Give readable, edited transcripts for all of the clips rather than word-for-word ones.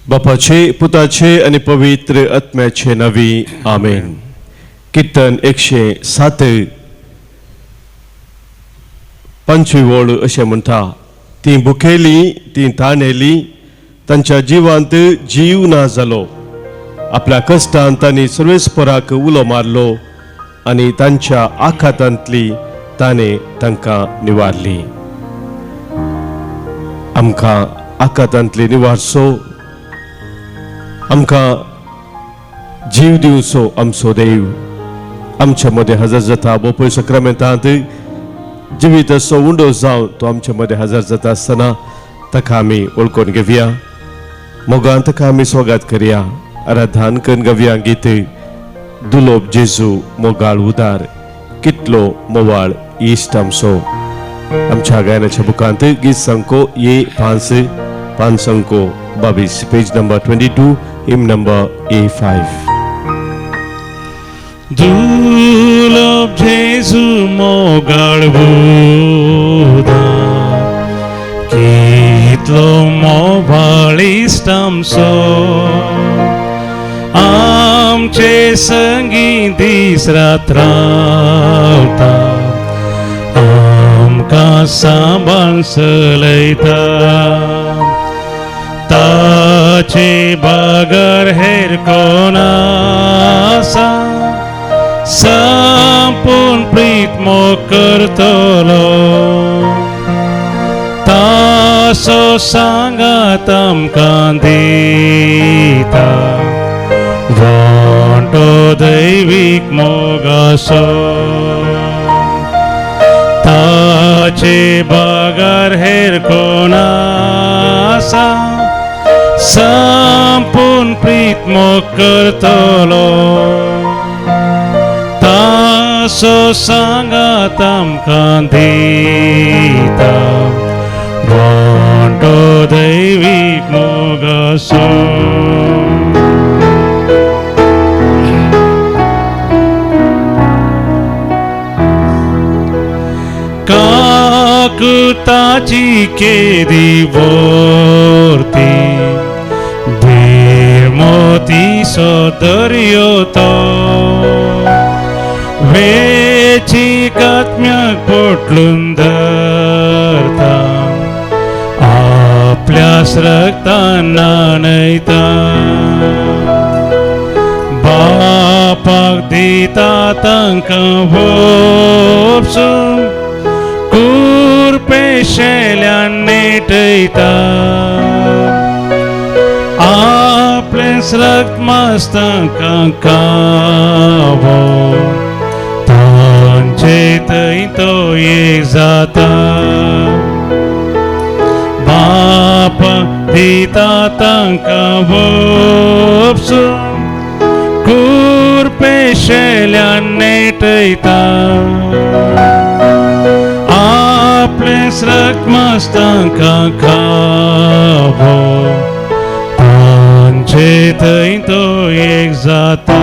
बापाचे, पुताचे आणि पवित्र आत्म्याचे नावी आमेन. कीर्तन 107 पंचवी ओळ अशें म्हणटा, ती भुकेली ती ताणेली, तांच्या जिवांत जीव ना जालो. आपल्या कश्टांत तांणी सर्वेस्पराक उलो मारलो आनी तांच्या आखातांतली ताणें तांकां निवारली. आमकां आखातांतली निवारसो, आमकां जीव दिवचो आमचो देव आमच्या मदें हजर जाता. बोपय सक्रामेंतांत जिवीत असो उंडो जावन तो आमच्या मदें हजर जाता आसतना ताका आमी वळखून घेवया. मोगान ताका आमी स्वागत करया. आराधन करून घेवया गीत दुलोब जेजू मोगाळ उदार, कितलो मोवाळ इश्ट आमचो. आमच्या गायनाच्या बुकांत गीत संको ये 5 संको 22, page number 22, hymn number A5. दुलोब जेजू मोगाळ उदार, कितलो मोवाळ इश्ट आमचो. आमचे संगी दीस रात रावता, आमकां सांबाळ चलयता. ताचे बागर हेर कोण आसा, संपूर्ण प्रीत मोग करतलो. तासो सांगात आमकां दिता, वांटो दैवीक मोगाचो. ताचे बागार हेर कोण आसा, संपूर्ण प्रीत मोग करतलो. तासो सांगात आमकां दिता, वांटो दैवीक मोगाचो. काकुताची केदी वर्ती, मोती सो दर्यो तो. वेची कात्म्याक पोटलून धरता, आपल्यास रक्तान न्हाणयता. बापाक दिता तांकां वोपसून, कुरपेशेल्यान नेटयता. आपलेंच रक्त मांस तांकां खावो, तांचे थंय तो एक जाता. बाप दिता तांकां वोपसून, कुरपेशेल्यान नेटयता. आपलेंच रक्त मांस तांकां खावो, तांचे थंय तो एक जाता.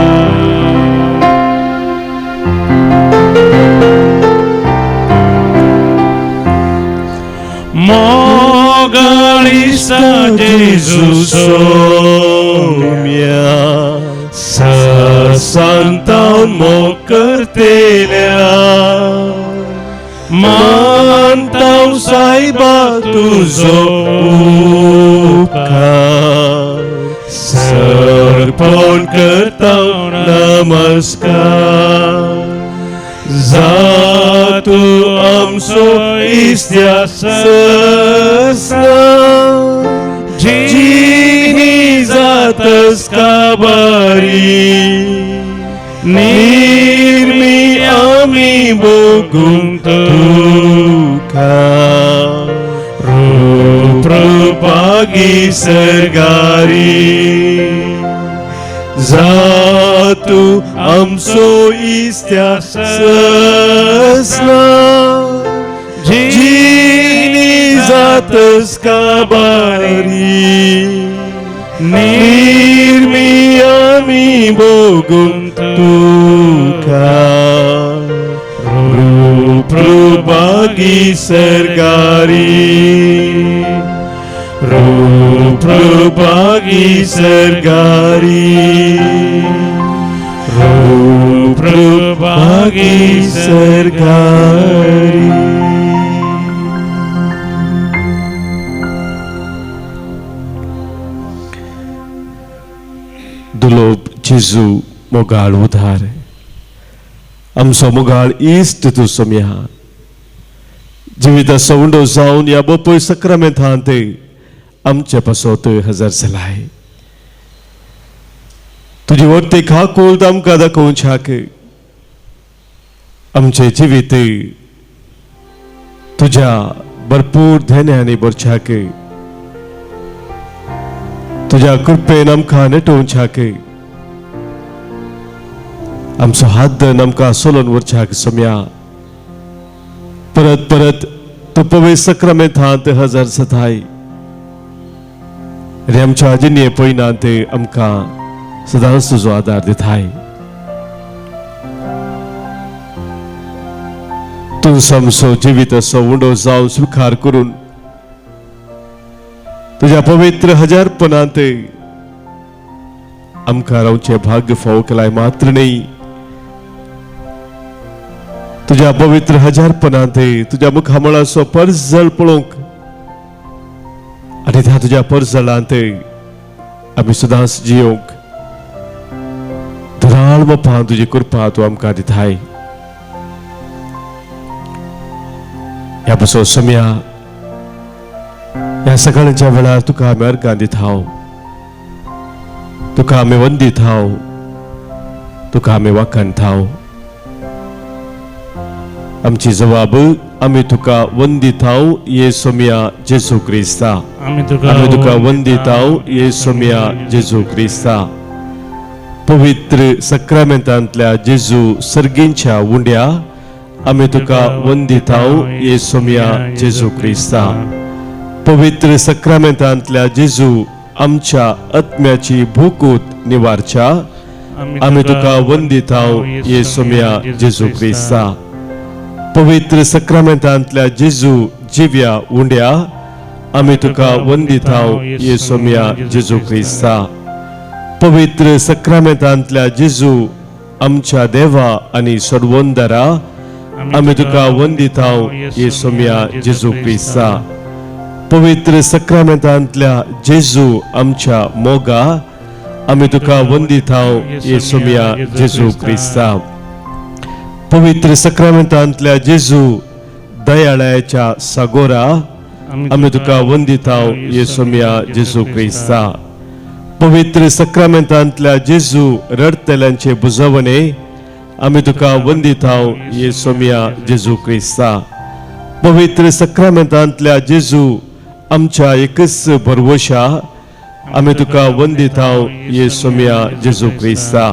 मोगाळ इश्ट जेजू सोम्या, संतान मोग करतेल्या. मानतां सायबा तुजो उपकार, सर्पण करता नमस्कार. जा तूं आमचो इश्त्या ससना, जिनी जातस काबारी. निर्मी आमी बोगून तुका, रूप रूपागी सरगारी. जा तूं आमचो इश्त्या ससना, जिनी जातस काबारी. निर्मी आमी बोगून तुका, रूप रूपागी सरगारी. रूप्रभागी सरगारी रूप्रभागी सरगारी दुलोब जेजू मोगाळ उधार आमचो मोगाळ इश्ट तूं सोम्या जिविताचो उंडो जावन ह्या बोपय सक्रामेंतांत आमचे पासत हजर जालाय तुजी वर्तेक हाकोल आमकां दाखोवच्याक आमचे जिवीत तुज्या भरपूर धेन्यांनी भरच्याक तुज्या कृपेन आमकां नेटोवच्याक आमचो हात आमकां सोलोन व्हरच्याक सोम्या परत परत तूं पवित्र सक्रामेंतांत हजर जाताय आनी आमच्या जिणे पयनांत आमकां सदांच तुजो आदार दिताय तूं आमचो जिविताचो उंडो जावन स्विकार करून तुज्या पवित्र हजारपणांत आमकां रावचें भाग्य फावो केलाय मात्र न्ही तुज्या पवित्र हजारपणांत तुज्या मुखामळाचो परजळ पळोवंक आनी त्या तुज्या परजळांत आमी सदांच जियोंक धराळ मोपान तुजी कृपा तूं आमकां दिताय ह्या पासो सोम्या ह्या सकाळच्या वेळार तुका आमी अर्गां दिताव तुका आमी वंदिताव तुका आमी वाखाणताव आमची जबाब आमी तुका वंदिताव येसुमिया जेजू क्रिस्ता आमी तुका वंदिताव येसुमिया जेजू क्रिस्ता पवित्र सक्रामेंतांतल्या जेजू सर्गींच्या उंड्या आमी तुका वंदिताव येसुमिया जेजू क्रिस्ता पवित्र सक्रामेंतांतल्या जेजू आमच्या आत्म्याची भूकूत निवारच्या आमी तुका वंदिताव येसुमिया जेजू क्रिस्ता पवित्र सक्रामेंतांतल्या जेजू जिव्या उंड्या आमी तुका वंदिताव येसुमिया जेजू क्रिस्ता पवित्र सक्रामेंतांतल्या जेजू आमच्या देवा आनी सर्वोंदरा आमी तुका वंदिताव येसुमिया जेजू क्रिस्ता पवित्र सक्रामेंतांतल्या जेजू आमच्या मोगा आमी तुका वंदिताव येसुमिया जेजू क्रिस्ता पवित्र सक्रामेंतांतल्या जेजू दयाळाच्या सागोरा आमी तुका वंदिताव येसुमिया जेजू क्रिस्ता पवित्र सक्रामेंतांतल्या जेजू रडतल्यांचे बुजवणे आमी तुका वंदिताव येसुमिया जेजू क्रिस्ता पवित्र सक्रामेंतांतल्या जेजू आमच्या एकच भरवशा आमी तुका वंदिताव येसुमिया जेजू क्रिस्ता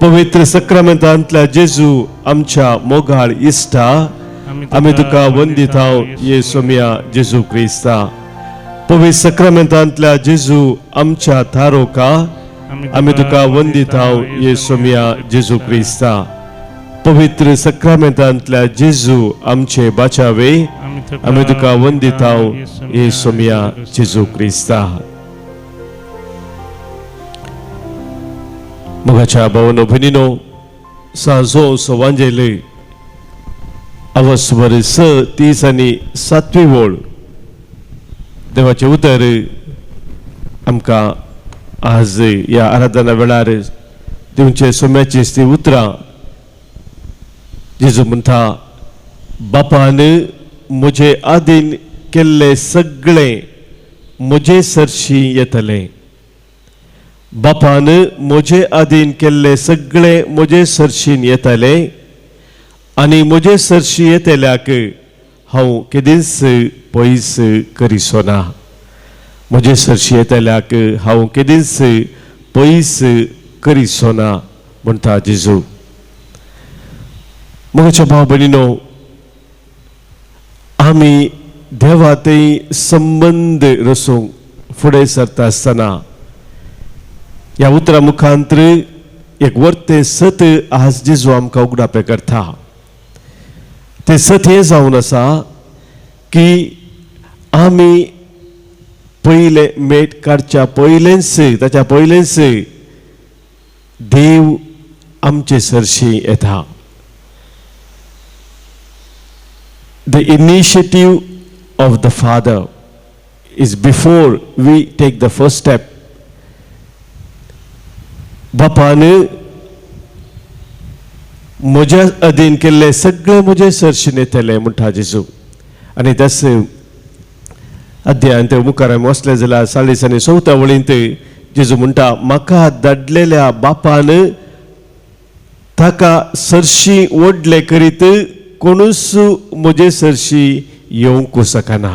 पवित्र सक्रामेंतांतल्या जेजू आमच्या मोगाळ इश्टा आमी तुका वंदिताव येसुमिया जेजू क्रिस्ता पवित्र सक्रामेंतांतल्या जेजू आमच्या थारोका आमी तुका वंदिताव येसुमिया जेजू क्रिस्ता पवित्र सक्रामेंतांतल्या जेजू आमचे बाचावे आमी तुका वंदिताव येसुमिया जेजू क्रिस्ता मोगाच्या भावांनो भयणीनो सांजो सवांजेले अवस्वर 6:30 आनी 7वी वळ देवाचे उतर आमकां आज ह्या आराधना वेळार दिवचे सोम्याची ती उतरां जेजू म्हणटा बापान म्हजे आदीन केल्ले सगळे म्हजे सरशी येतले बापान म्हजे आदीन केल्ले सगळे म्हजे सरशीन येतले आनी म्हजे सरशी येतल्याक हांव केदींच पयस करिसो ना म्हजे सरशी येतल्याक हांव केदींच पयस करिसो ना म्हणटा जेजू म्हज्या भाव भयणीनो आमी देवातय संबंध रसूंक फुडें सरता आसतना ह्या उतरा मुखांतर एक वर्ते सत आज जेजू आमकां उगडापे करता ते सत हे जावन आसा की आमी पयले मेट काडच्या ताच्या पयलेंच देव आमचे सरशी येता. The initiative of the Father is before we take the first step. बापान म्हज्या अधीन केल्ले सगळे म्हजे सरशीन येतले म्हणटा जेजू. आनी त्याच अध्यायान ते मुखार आमी वचले जाल्यार 4:4 वळींत जेजू म्हणटा म्हाका धाडलेल्या बापान ताका सरशी ओडले करीत कोणूच म्हजे सरशी येवंक शकना.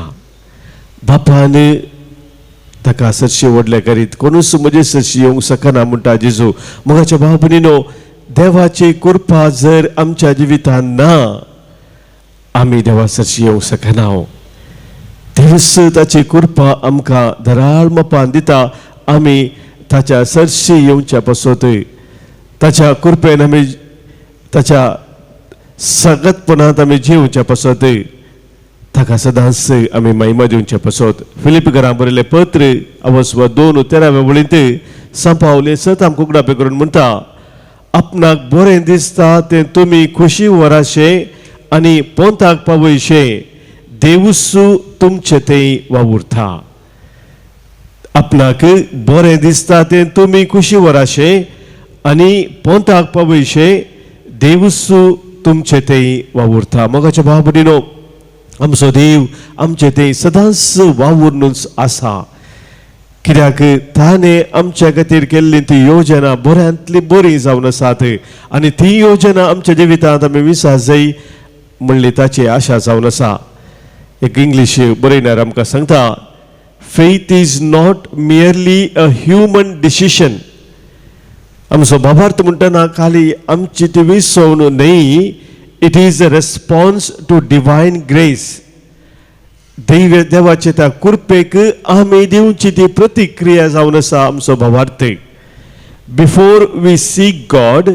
बापान ताका सरशी ओडले करीत कोणूच म्हजे सरशी येवंक शकना म्हणटा जेजू. मोगाच्या भाव भयणीनो, देवाची कृपा जर आमच्या जिवितान ना आमी देवा सरशी येवंक शकना. देवस ताची कृपा आमकां धराळ मोपान दिता. आमी ताच्या सरशी येवच्या पासत ताच्या कृपेन आमी ताच्या सगतपणांत आमी जिवच्या पासत ताका सदांच आमी महिमा दिवचे पासत. फिलिपिकरांक बरयल्लें पत्र अवस्व 2:13 वळींत सांपावले सत आमकां उगडापे करून म्हणटा आपणाक बरें दिसता तें तुमी खुशी वराशे आनी पोंताक पावयशे देवूस तुमचे थंय वावुरता. आपणाक बरें दिसता तें तुमी खुशी वराशे आनी पोंताक पावयशे देवूस तुमचे थंय वावुरता. मोगाच्या भाव भयणीनो, आमचो देव आमचे थंय सदांच वावुरूनच आसा. कित्याक ताणें आमच्या खातीर केल्ली ती योजना बऱ्यांतली बरी जावन आसात आनी ती योजना आमच्या जिवितांत आमी विसर जाय म्हणली ताची आशा जावन आसा. एक इंग्लीश बरयणार आमकां सांगता, faith is not merely a human decision. आमचो भावार्थ म्हणटना खाली आमची ती विसवण न्हय, it is a response to divine grace. देवाचे त्या कृपेक आमी दिवची ती प्रतिक्रिया जावन आसा आमचो भावार्थ. Before we seek God,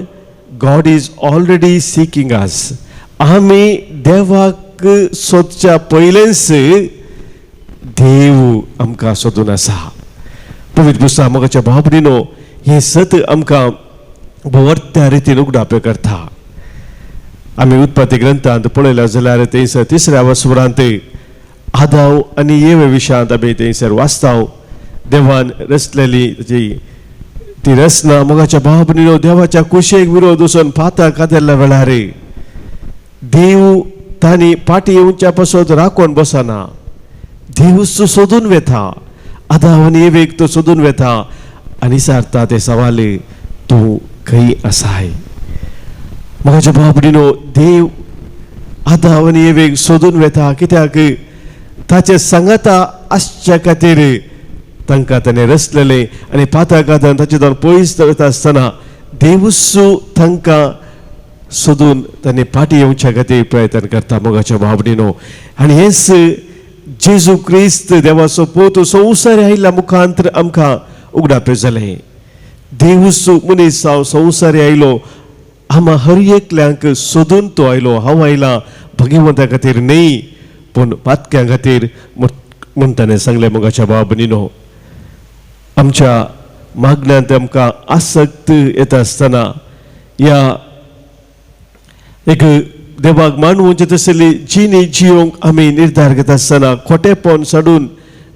God is already seeking us. आमी देवाक सोदच्या पयलेंच देव आमकां सोदून आसा. पवित्र पुस्तक मोगाच्या भाव भयणीनो, हे सत आमकां बवरत्या रितीन उगडापे करता. आमी उत्पत्ती ग्रंथांत पळयल्यार जाल्यार थंयसर 3ऱ्या वसवरांत आदाव आनी येवे विशयांत आमी थंयसर वाचताव. देवान रचलेली ती रचना मोगाच्या भाव भयणीनो, देवाच्या कुशेक विरोध वचून फातर कादेल्ल्या वेळार देव तांणी पाटी येवच्या पासत राखोन बसना. देवूच सोदून वेता. आदाव आनी येवेक तो सोदून वेता आनी सारता ते सवाल, तूं खंय आसाय. मोगाच्या भाव भयणीनो, देव आदाव आनी येवेक सोदून वेता कित्याक ताचे सांगाता आसच्या खातीर तांकां ताणें रचलेलें आनी पाताळ कादन ताचे दोन पयस वता आसतना देवूच तांकां सोदून ताणें फाटी येवच्या खातीर प्रयत्न करता. मोगाच्या भाव भयणीनो, आनी हेंच जेजू क्रिस्त देवाचो पोत संवसार आयिल्ल्या मुखांतर आमकां उगडापे जालें. देवूच मनीस जावन संवसार आयलो. आमा हर एकल्यांक सोदून तो आयलो. हांव आयला भगिवंता खातीर न्हय पूण पातक्यां खातीर म्हूण ताणें सांगलें. मोगाच्या भाव भयणीनो, आमच्या मागण्यांत आमकां आसक्त येता आसतना ह्या एक देवाक मानवूंचे तसली जिणी जियोंक आमी निर्धार घेता आसतना खोटेपण सोडून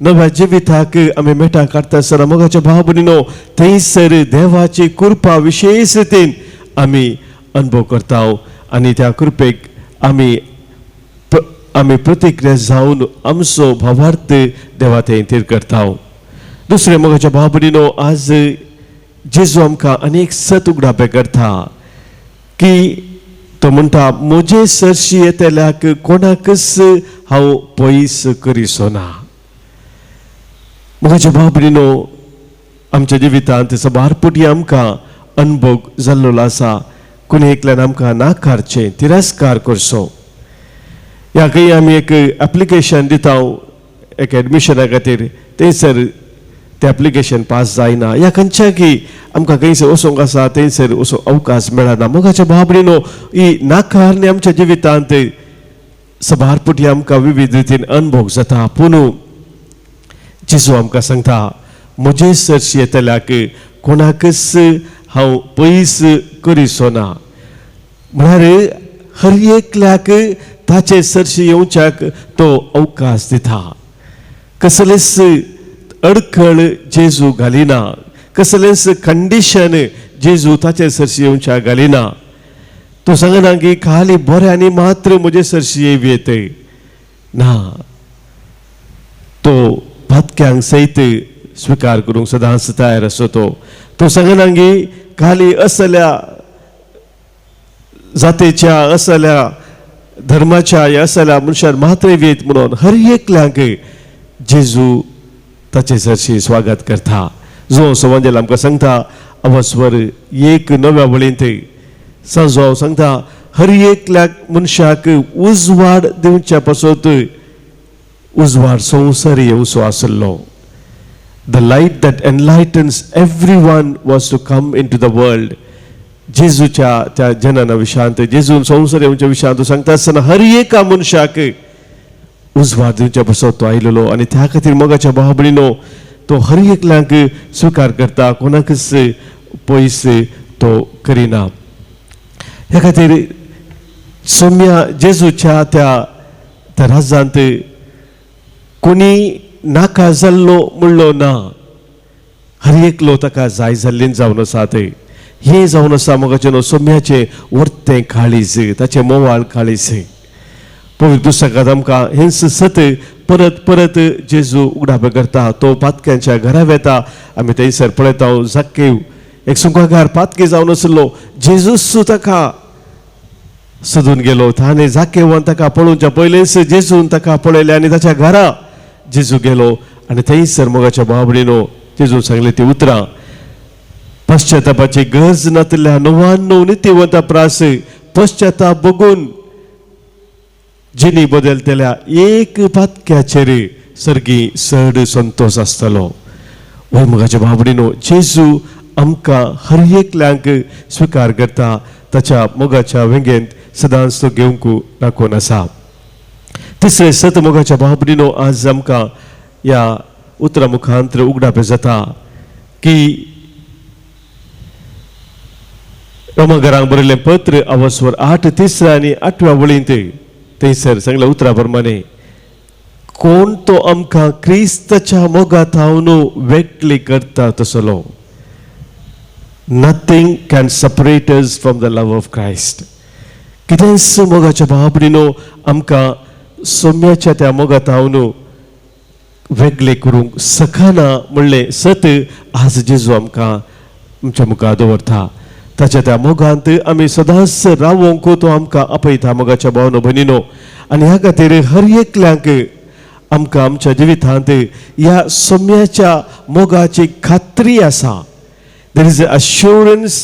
नव्या जिविताक आमी मेटा काडटा आसतना मोगाच्या भाव भयणीनो, थंयसर देवाची कृपा विशेश रितीन आमी अनुभव करता आनी त्या कृपेक आमी प्रतिक्रिया जावन आमचो भावार्थ देवा थंय करता. दुसरे मोगाच्या भाव भयणीनो, आज जेजू आमकां अनेक सत उगडापे करता की तो म्हणटा म्हजे सरशी येतल्याक कोणाकच हांव पयस करिसो ना. मोगाच्या भाव भयणीनो, आमच्या जिवितांत सबारपटी आमकां अनुभव जाल्लो आसा. कोणी एकल्यान आमकां नाकारचें, तिरस्कार करचो. ह्या खंय आमी एक एप्लिकेशन दिता एक एडमिशना खातीर, थंयसर तें एप्लिकेशन पास जायना. ह्या खंयच्याय आमकां खंयसर वचोंक आसा थंयसर वचोंक अवकाश मेळना. मोगाच्या भाव भयणीनो, ही नाकारणी आमच्या जिवितांत सबारपटी आमकां विविध रितीन अनुभव जाता. पूण जेजू आमकां सांगता म्हजे सरशी येतल्याक कोणाकच हांव पयस करिसो ना. म्हळ्यार हर एकल्याक ताचे सरशी येवच्याक तो अवकाश दिता. कसलेच अडखळ जेजू घालिना, कसलेच कंडिशन जेजू ताचे सरशी येवच्याक घालिना. तो सांगना की खाली बऱ्यानी मात्र म्हजे सरशी येवयेत ना. तो पातक्यांक सयत स्वीकार करूंक सदांच तयार असो. तो सांगना की खाली असल्या जातीच्या, असल्या धर्माच्या, असल्या मनशार मात्र येत म्हणून हर एकल्यांक जेजू ताचे सरशी स्वागत करता. जो संवंजल आमकां सांगता अवस्वर एक नव्या वळींत सांजो हांव सांगता हर एकल्याक मनशाक उजवाड दिवच्या पासत उजवाड संवसार येवचो आसलो. The light that enlightens everyone was to come into the world. जेजूच्या त्या जनाना विशांत जेजून संवसार येवच्या विशांत सांगता आसतना हर एका मनशाक उजवाड दिवच्या पासत तो आयलेलो. आनी त्या खातीर मोगाच्या भावा भयणीनो तो हर एकल्यांक स्वीकार करता, कोणाकच पयस तो करिना. ह्या खातीर सौम्या जेजूच्या त्या राज्यांत कोणी नाका जाल्लो म्हणलो ना. हर एकलो ताका जाय जाल्लीन जावन आसात. हे जावन आसा मोगाचें सौम्याचें वर्तें काळीज, ताचें मोवाळ काळीज. पवित्र पुस्तकांत आमकां हें सत परत परत जेजू उगडाप करता. तो पातक्यांच्या घरा वेता. आमी थंयसर पळयता जाक्केव एक सुकागार पातकी जावन आसलो. जेजूस ताका सोदून गेलो. ताणें जाक्केवान ताका पळोवच्या पयलेच जेजून ताका पळयलें आनी ताच्या घरा जेजू गेलो. आनी थंयसर मोगाच्या भावा भयणीनो जेजून सांगलें ती उतरां पश्चातापाची गरज नातल्या 99 नित्यवंता प्रास पश्चाताप बघून जिनी बदलतल्या एक पातक्याचेर सर्गी सड संतोष आसतलो. वय मोगाच्या भावा भयणीनो जेजू आमकां हर एकल्यांक स्वीकार करता. ताच्या मोगाच्या वेंगेंत सदांच तो घेवंक राखून आसा. तिसरे सत मोगाच्या भावा भयणीनो आज आमकां ह्या उतरा मुखांतर उगडाप जाता की रोमाकारांक बरयल्लें पत्र अवस्वर 8 तिसऱ्या आनी 8व्या वळींत थंयसर सांगल्या उतरा प्रमाणे कोण तो आमकां क्रिस्ताच्या मोगात हांवन वेगळी करता तसलो. Nothing can separate us from the love of Christ. कितेंच मोगाच्या भावा भयणीनो आमकां सौम्याच्या त्या मोगात हांवन वेगळे करूंक सकना म्हणलें सत आज जेजू आमकां आमच्या मुखार दवरता. ताच्या त्या मोगांत आमी सदांच रावोंक तो आमकां आपयता मोगाच्या भावानो भयणीनो. आनी ह्या खातीर हर एकल्यांक आमकां आमच्या जिवितांत ह्या सौम्याच्या मोगाची खात्री आसा. There is an assurance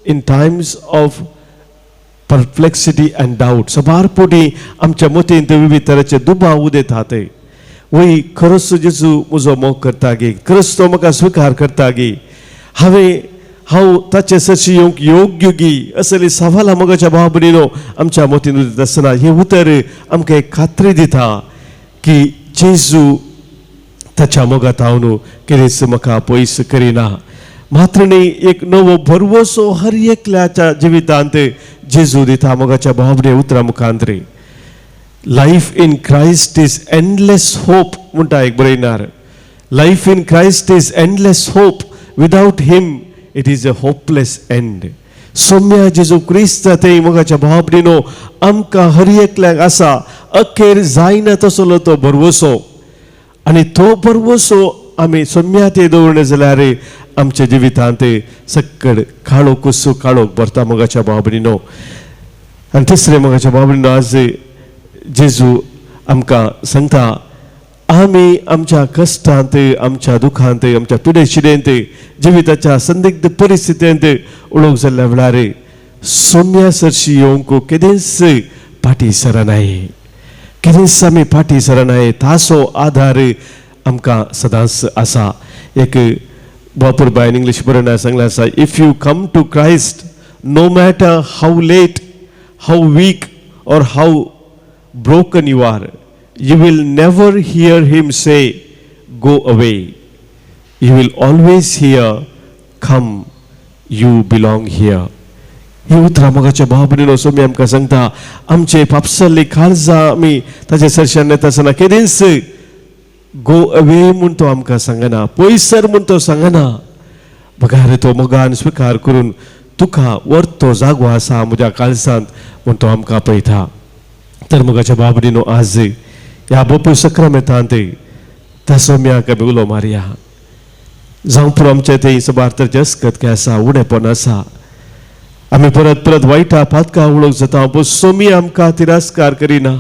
in times of perplexity and doubt. सबारपोटी आमच्या मतींत विविध तरेचे दुबाव उदेतात. वय खरोच जेजू म्हजो मोग करता गे, खरोच तो म्हाका स्वीकार करता गे, हांव ताचे सरशी येवंक योग्य गी, असली सवालां मोगाच्या भावा भयणीनो आमच्या मतींत उदेत आसतना हे उतर आमकां एक खात्री दिता की जेजू ताच्या मोगात हांव कितेंच म्हाका पयस करिना. मात्र न्ही एक नवो भरवोसो हर एकल्याच्या जिवितांत जेजू दिता मोगाच्या भावा भयणी उतरा मुखांतर. Life in Christ is endless hope म्हणटा एक बरयणार. Life in Christ is endless hope. Without him it is a hopeless end. सौम्या जेजू क्रिस्त ते मोगाच्या भावा भयणीनो आमकां हर एकल्याक आसा. अखेर जायना तसलो तो भरवोसो आनी तो भरवोसो आमी सौम्या ते दवरले जाल्यार आमच्या जिवितांत सक्कड काळोख काळोख भरता मोगाच्या भावा भयणीनो. आनी तिसरे मोगाच्या भावा भयणीनो आज जेजू आमकां सांगता आमी आमच्या कश्टांत, आमच्या दुखांत, आमच्या पिडेशिडेंत, जिविताच्या संदिग्ध परिस्थितींत उडोवंक जाल्ल्या वेळार सौम्या सरशी येवंक केदेंच फाटी सरनाय. केदेंच आमी फाटी सरनाय. ताचो आधार आमकां सदांच आसा. एक वापर बायन इंग्लीश बरयणार सांगलें आसा if you come to Christ no matter how late, how weak or how broken you are, you will never hear him say, go away. You will always hear, come, you belong here. ही उतरां मोगाच्या भावनेन सोमी आमकां सांगता आमचे पापसल्ली काळजां आमी ताचे सरशान येता आसतना केदींच गो अवे म्हूण तो आमकां सांगना, पयसर म्हूण तो सांगना. बगार तो मोगान स्विकार करून तुका वर्त तो जागो आसा म्हज्या काळजांत म्हूण तो आमकां आपयता. तर मोगाच्या भावनेन आज ह्या बापूय सक्रामेंतांत त्या सोम्याक आमी उलो मारया. जावं पुरो आमचे थंय सबार तर जस्कत काय आसा, उणेपण आसा, आमी परत परत वायटा पातकां उलोवंक जाता, पूण सोमी आमकां तिरस्कार करिना,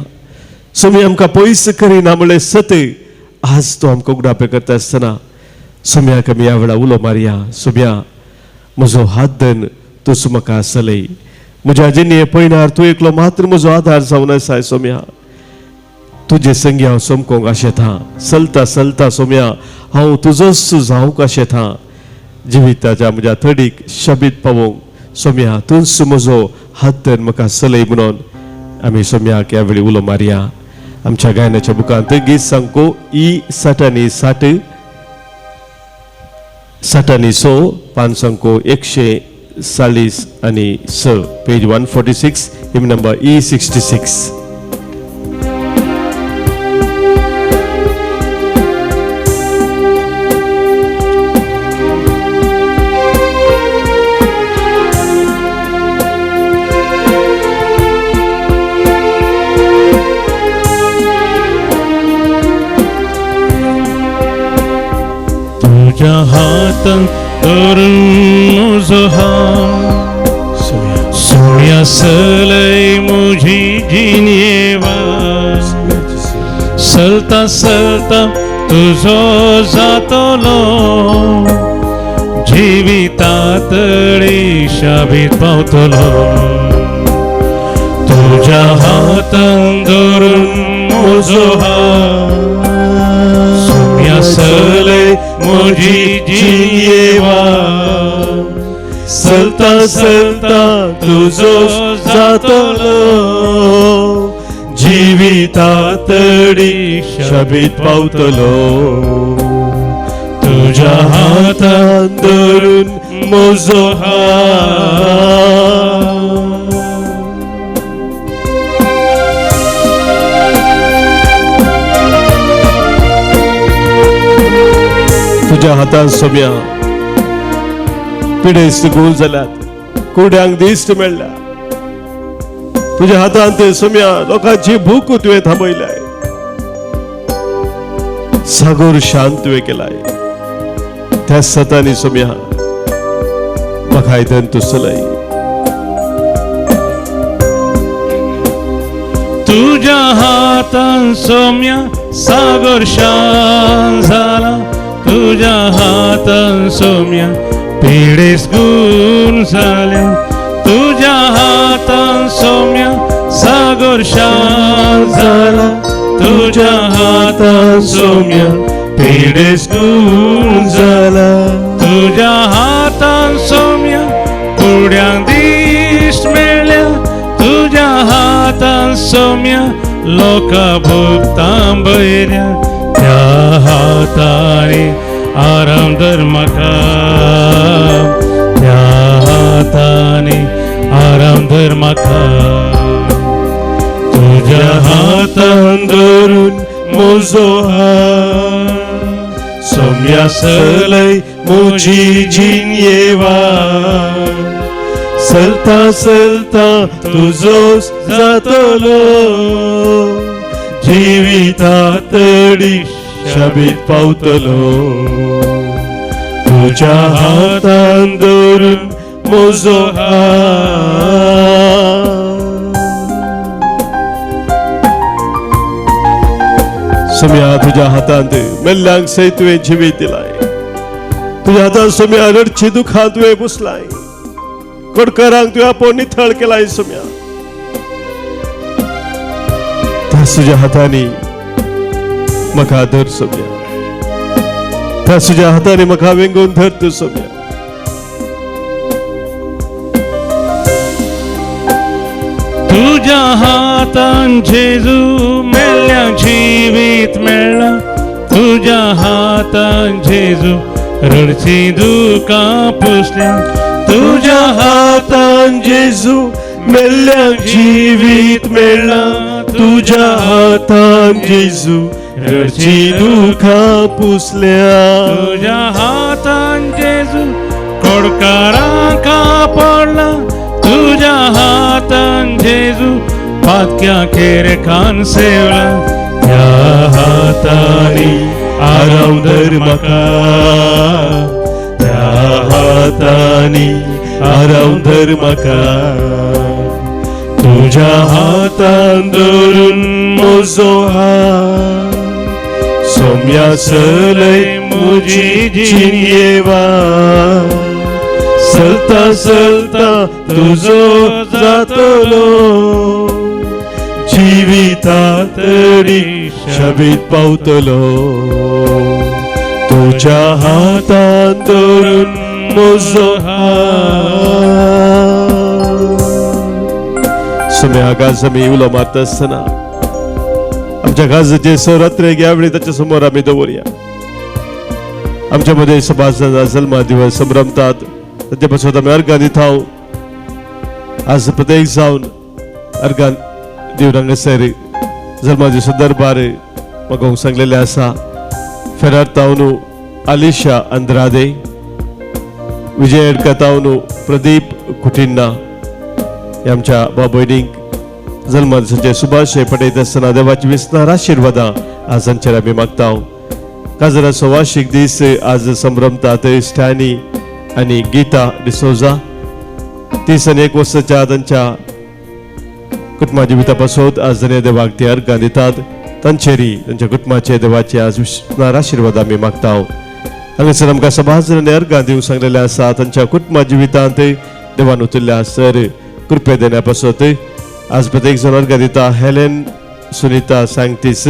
सोमी आमकां पयस करिना म्हणलें सत आज तो आमकां उगडापे करता आसतना सोम्याक आमी ह्या वेळा उलो मारया. सोम्या, म्हजो हात धन तूं म्हाका चलय, म्हज्या जिणे पयणार तूं एकलो मात्र म्हजो आदार जावन आसा. सोम्या, तुजे संगी हांव सोमकोंक आशेतां, चलता चलता सोम्या हांव तुजोच जावंक आशेतां. जिविताच्या म्हज्या थडीक शबीत पावोवंक सोम्या तूंच म्हजो हात धर म्हाका चलय म्हणून आमी सोम्याक ह्या वेळी उलो मारया. आमच्या गायनाच्या बुकांत गीत सांगको E60 60 पान सांगको 146 पेज 146 हिम नंबर E66. तुझ्या हातान धरून म्हजो हात, सोम्या चलय म्हजी जिणेवा, चलता चलता तुजो जातलो, जिवितातळी शाबीत पावतलो. तुझ्या हातान धरून म्हजो हात, चलय म्हजी जिणेवा, चलता चलता तुजो जातलो, जिवितातडी शबीत पावतलो. तुज्या हातान धरून म्हजो हात, तुज्या हातान सोम्या पिडेस्त गोल जाल्यात, कुड्यांक दिश्ट मेळ्ळ्या. तुज्या हातान ते सोम्या लोकांची भूक तुवें थांबयलाय, सागोर शांत तुवें केलाय. त्या सतांनी सोम्या म्हाका आयदन तूं चलय. तुझ्या हातान सोम्या सागर शांत जाला, तुझ्या हातान सोम्या पिडेस गुण जाल्या, तुझ्या हातान सोम्या सागर शांत जाला, तुझ्या हातान सोम्या पिडेस गुण जाला. तुझ्या हातान सोम्या कुड्यांक दिश्ट मेळ्ळ्या, तुझ्या हातान सोम्या लोकां भूक थांबयल्या. त्या हातांनी आराम धर म्हाका, त्या हातांनी आराम धर म्हाका. तुझ्या हातान धरून म्हजो हात, सोम्या चलय म्हजी जिणेवा, चलता चलता तुजोच जातलो, जिवितातडी शबीत पावतलो. तुज्या हातान धरून म्हजो हात. सोम्या तुज्या हातांत मेल्ल्यांक सयत तुवें जिवीत दिलाय. तुज्या हातान सोम्या रडची दुखां तुवें पुसलाय, कडकरांक तुवें आपोवन निथळ केलाय. सोम्या तुज्या हातांनी म्हाका धर सोम्या, त्या तुज्या हातांनी म्हाका वेंगून धर तूं सोम्या. तुझ्या हातान जेजू मेल्ल्यांक जिवीत मेळ्ळा, तुझ्या हातान जेजू रडची दुका पुसल्या तुझ्या हातान जेजू मेल्ल्यांक जीवित मेळ्ळा तुझ्या हातान जेजू रडची दुखां पुसल्या तुझ्या हातान जेजू कोडकारां कापडला तुझ्या हातान जेजू पातक्या खेरेकान सेवला त्या हातानी आराम धर म्हाका त्या हातानी आराम धर म्हाका तुझ्या हातान धरून म्हजो हात सोम्या चलय म्हजी जिणयेवा चलता चलता तुजो जातलो जिवितातडी शबीत पावतलो तुझ्या हातान धरून म्हजो हात सुम्या गाजमी उलो मारत असताना आमच्या गाजाचे सरात्रे यावेळी त्याच्या समोर आम्ही दवरूया आमच्या मध्ये सभासदांचा जन्म दिवस संभ्रमतात त्याच्यापासून आम्ही अर्घां दिताव आज प्रत्येक जावन अर्घां दिवंक सर जल्माच्या संदर्भार म्हाका सांगलेले आसा फेरार्तावनू आलिशा अंद्रादे विजय एडकातावनू प्रदीप कुटिन्ना हे आमच्या भाव भयणींक जल्मा दिसाचे शुभाशय पटयत आसतना देवाची विस्तार आशिर्वादां आज हांचेर आमी मागता काजराचो वार्षिक दीस आज संभ्रमतात स्टॅनी आनी गीता डिसोजा 31 वर्साच्या तांच्या कुटुंबाच्या जिविता पासत आज जने देवाक ते अर्घां दितात तांचेरी तांच्या कुटुंबाचे देवाचे आज विस्तार आशिर्वाद आमी मागता हांगासर आमकां सभासदांनी अर्घां दिवंक सांगलेले आसा तांच्या कुटुंबाच्या जिवितांत देवान उतरल्या सर कृपे देण्या पासत आज प्रत्येक जण अर्घां दिता हेलेन सुनीता सांगतीस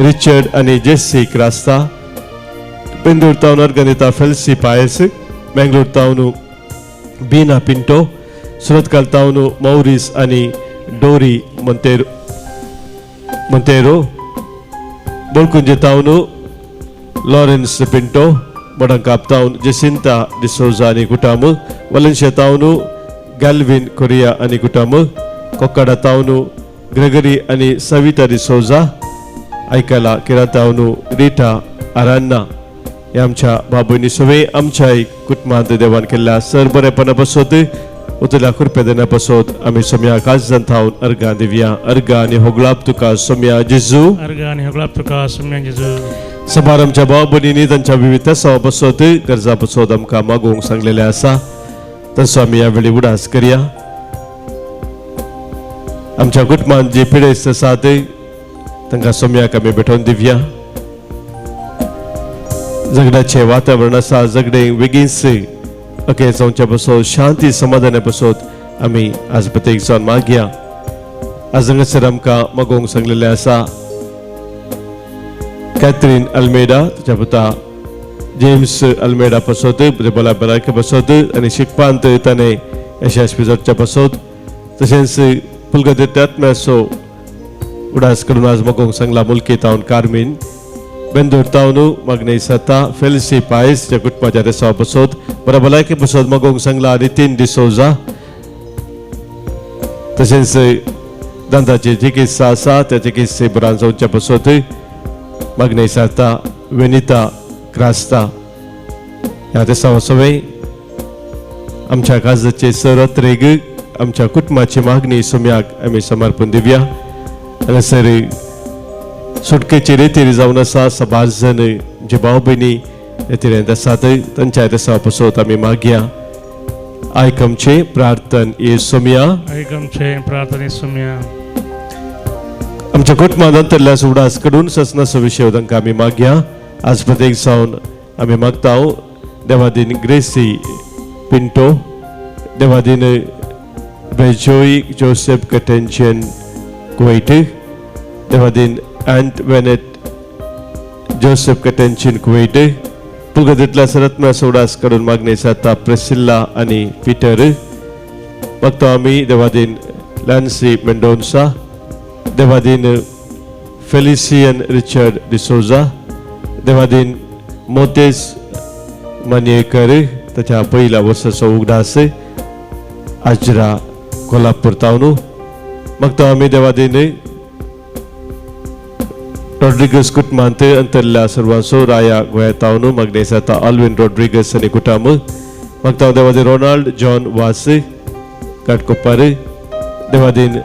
रिचर्ड आनी जेसी क्रास्ता पेंदूर टावन अर्घां दिता फेल्सी पायस बेंगलोर टावन बीना पिंटो सुरतकाल टावन मौरीस आनी डोरी मोंतेरो बोलकुंजे टावन लॉरेन्स पिंटो बडंकाप टावन जेसिंता डिसोजा आनी कुटाम वलेन्शिया टावन गॅल्विन कोरिया आनी कुटाम कोक्काडा टावन ग्रेगरी आनी सविता डिसोजा आयकला केरा टावन रिटा आरान्ना हे आमच्या बाबूनी सवे आमच्या कुटुंबांत देवान केल्ल्या सर बरेपणा पासत उतरल्या कृपे देण्या पासत आमी सोम्या काजन थावन अर्घां दिवया अर्घां आनी होगलाप तुका सोम्या जेजू अर्घ आणि होगलाप तुका सोम्या जेजू सभार आमच्या भाव भयणींनी तांच्या विविध सवा पासत गरजा पासत आमकां मागोवंक सांगलेले आसा तसो आमी ह्या वेळी उडास करया आमच्या कुटुंबांत जी पिडेस्त आसात तांकां सोम्याक आमी भेटोवन दिवया जगण्याचे वातावरण आसा जगडे बेगीनच ओके जावच्या पासत शांती समाधाना पासत आमी आज प्रत्येक जावन मागया आज हांगासर आमकां मागोवंक सांगलेले आसा कॅथरीन अल्मेडा तिच्या पुता जेम्स अल्मेडा पासत बरें भलायके पासत आनी शिकपांत ताणें यशस्वी जावच्या पासत तशेंच पुलगते आत्म्याचो उडास करून आज मागोवंक सांगला मुल्की टावन कार्मीन बेंदूर टावन मागणे सता फेल्सी पायस च्या कुटुंबाच्या रेसावा पासत बऱ्या भलायके पासत मागोवंक सांगला नितीन डिसोजा तशेंच दांताची चिकित्सा आसा त्या चिकित्से बऱ्यान जावच्या पासत मागणे साता वेनिता क्रास्ता ह्या रेसावा सवे आमच्या काजाचे सरत्रेग आमच्या कुटुंबाची मागणी सोम्याक आमी समर्पण दिवया हांगासर सुटकेची रेतीर जावन आसा सभाजन जे भाव भयणी रेतीर आसात तांच्या रेसावा पासत आमी मागया आयकमचे प्रार्थन ये सोम्या आयकमचे प्रार्थने सोम्या आमच्या कुटुंबांत अंतरल्या उडास कडून ससनाचो विशय तांकां आमी मागया आज प्रत्येक जावन आमी मागता देवादीन ग्रेसी पिंटो देवादीन बेजोई जोसेफ कटेंशन कुवैट देवादीन एंट वेनेट जोसेफ कटेंशन कुवैट पुलगतींतल्या सरत्म्या सोडास कडून मागणी जाता प्रेसिल्ला आनी पीटर मागता आमी देवादीन लॅन्सी मेंडोन्सा देवादीन फेलिसियन रिचर्ड डिसोजा देवादीन मोतेज मानेकर त्याच्या पहिला वर्षाचा उगडास आजरा कोल्हापूर तावनु मग तो आम्ही देवादीन रॉड्रिगस कुटमांत अंतरल्या सर्वांसो राया गोयातावनु मग नेसाता अल्विन रॉड्रिगस आणि कुटाम मग तो देवादीन रोनाल्ड जॉन वास काटकोपार देवादीन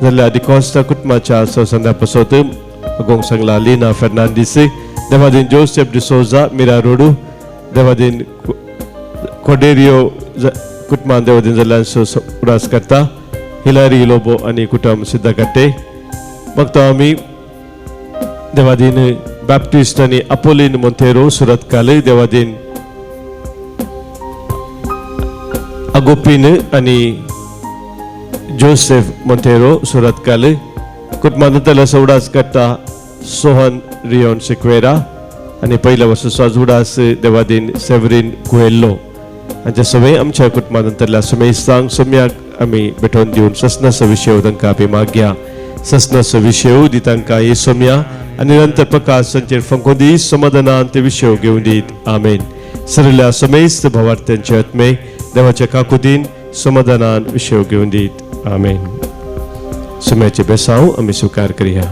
जाल्ल्या डिकॉस्टा कुटुंबाच्या संध्यापासोत गोंग सांगला लीना फर्नांडिस देवादीन जोसेफ डिसोजा मिरा रोडू देवादीन कोडेरियो कुटुंबान देवादीन जाल्ल्यांचो उडास करता हिलारी लोबो आणि कुटुंब सिद्ध कट्टे मग तो आम्ही देवादीन बॅप्टिस्ट आणि अपोलिन मोंतेरो सुरत काले देवादीन अगोपिन आणि जोसेफ मोंतेरो सुरत काले कुटुंबानंतर उडास करता सोहन रियोन सिक्वेरा आणि पहिल्या वर्षाचा उडास देवादीन सेवरीन कुएल्लो हांच्या समेत आमच्या कुटुंबानंतरल्या समेत सांग सम्याक आम्ही भेटोवन दिवन ससनाचो विशय तांकां आमी मागया ससनाचो विशय दी तांकां हे सोम्या आणि नंतर प्रकाश संचेर फंकोदी समाधानान ते विशय घेवन दीत आमेन सरल्या समेस्त भावार्थ्यांचे आत्मे देवाच्या काकुदीन समाधानान विशय घेवन दीत आमेन सम्याचे बेसांव आमी स्वीकार करिया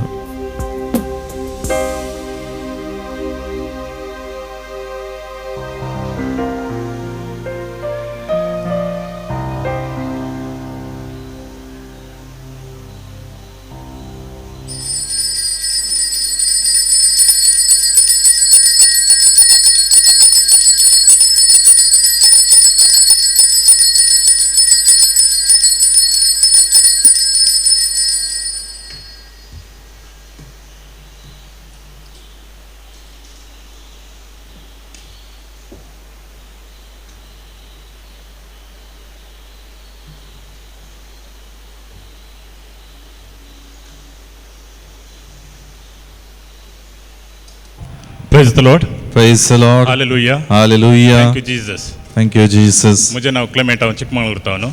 Praise the Lord. Praise the Lord. Hallelujah. Hallelujah. Thank you, Jesus. Thank you, Jesus. मुझे नाव क्लेमेंट हांव चिकमंगळूरतावनो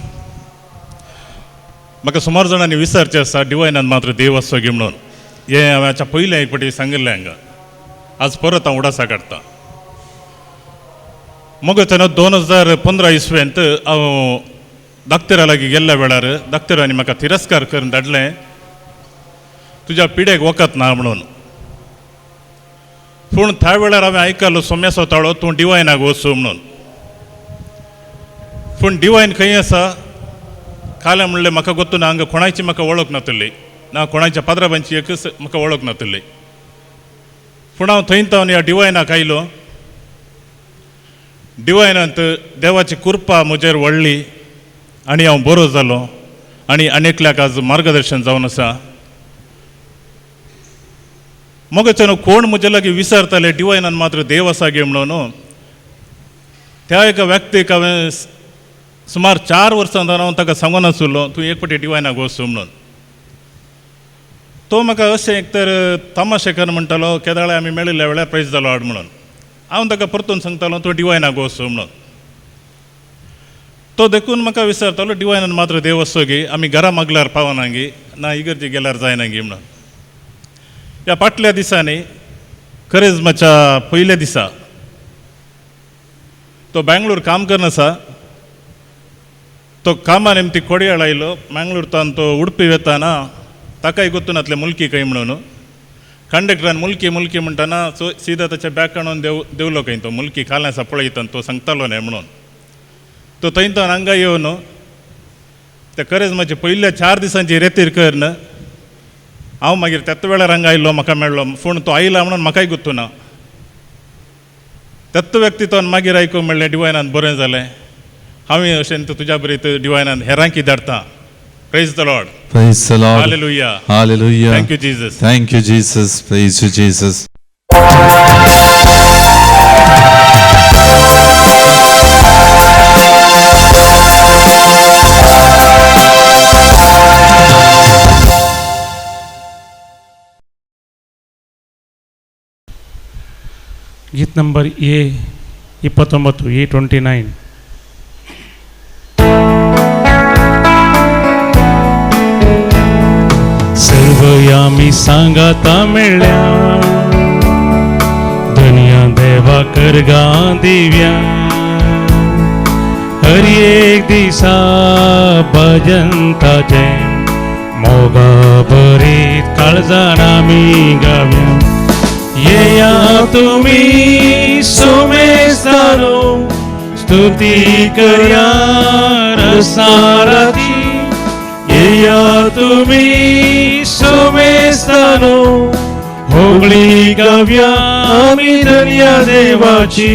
म्हाका सुमार जाणांनी विचारचें आसा डिवायनान मात्र देव आसचो गे म्हणून हें हांवें हाच्या पयलें एक फावटी सांगिल्लें हांगा आज परत हांव उडासा काडटां मग तेन्ना 2015 इसव्यांत हांव दाक्तरा लागीं गेल्ल्या वेळार दाक्तरांनी म्हाका तिरस्कार करून धाडलें तुज्या पिडेक वखद ना म्हणून पूण त्या वेळार हांवें आयकलो सोम्या सोताळो तूं डिवायनाक वचूं म्हणून पूण डिवायन खंय आसा कालें म्हणलें म्हाका गोत्तू ना हांगा कोणाची म्हाका वळख नातली ना कोणाच्या पाद्राबांची एकच म्हाका वळख नातली पूण हांव थंय ह्या डिवायनाक आयलो डिवायनांत देवाची कृपा म्हजेर व्हडली आनी हांव बरो जालो आनी अनेकल्याक आज मार्गदर्शन जावन आसा मग कोण म्हजे लागीं विचारताले डिवायनान मात्र देव आसा गे म्हणून त्या एका व्यक्तीक हांवें सुमार 4 वर्सां जावन हांव ताका सांगून आसलो तूं एक फावटी डिवायनाक वचूं म्हणून तो म्हाका अशें एक तर तमाशेकार म्हणटालो केदाळे आमी मेळिल्ल्या वेळार प्रेज जालो हाड म्हणून हांव ताका परतून सांगतालो तूं डिवायनाक वचूं म्हणून तो देखून म्हाका विचारतालो डिवायनान मात्र देव आसचो गे आमी घरा मागल्यार पावना गे ना इगर्जी गेल्यार जायना गे म्हणून ह्या फाटल्या दिसांनी करिज्माच्या पयल्या दिसा तो बँगलोर काम करन आसा तो कामा निमती कोडयाळ आयलो मँगलोरतान तो उडपी वेताना ताकाय गोतून नातले मुलकी खंय म्हणून कंडक्टरान मुलकी मुलकी म्हणटाना सीदा ताच्या बॅग काडून देवलो खंय तो मुलकी खालें आसा पळयता तो सांगतालो न्हय म्हणून तो थंयच्यान हांगा येवन त्या करिज्माचे पयल्या 4 दिसांची रेतीर करन हांव मागीर त्याच वेळार हांगा आयलो म्हाका मेळ्ळो पूण तो आयला म्हणून म्हाकाय गुर्तू ना त्याच व्यक्ती तो मागीर आयकूंक मेळ्ळें डिवायनान बरें जालें हांवें अशें तुज्या बरें डिवायनान हेरांकी धाडटां praise the Lord Praise the Lord. Hallelujah. Hallelujah. Thank you, Jesus. Thank you, Jesus. Praise you, Jesus. गीत नंबर A29 A29 सर्व यामी सांगाता मेळ्ळ्या देवा करगा दिव्या हर एक दिसा भजंताचे मोगा बरीत काळजान आमी गाव्या येया तुम्ही सोमेस्तानो स्तुती करया रसाराती येया तुम्ही सोमेस्तानो होगळी गाव्या आमी धन्या देवाची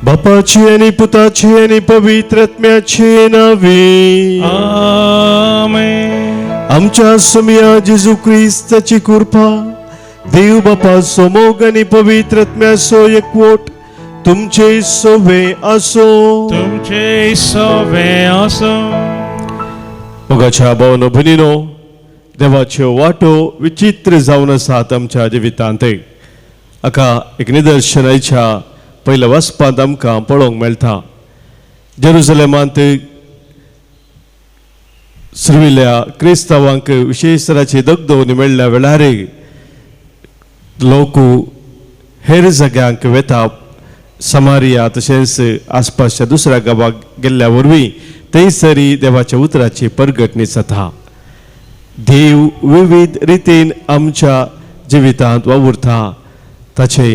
बापाची आणि पुताची आणि पवित्र आत्म्याची नावे आमेन आमच्या सुमिया जेजू ख्रिस्ताची कृपा देव बापा सोमोग आणि पवित्र आत्म्याचो एकवट तुमचे सोबे असो तुमचे सवे असो मोगाच्या भावनो भगिनीनो देवाच्यो वाटो विचित्र जावन आसात आमच्या जिवितांत हाका एक निदर्शनाच्या पयल्या वचपांत आमकां पळोवंक मेळटा जेरुसलेमांत सुरविल्ल्या क्रिस्तांवांक विशेष तराची दगदगणी मेळ्ळ्या वेळार लोक हेर जाग्यांक वेता समारिया तशेंच आसपासच्या दुसऱ्या गांवांक गेल्ल्या वरवीं थंयसरी देवाच्या उतराची परगटणी जाता देव विविध रितीन आमच्या जिवितांत वावुरता ताचे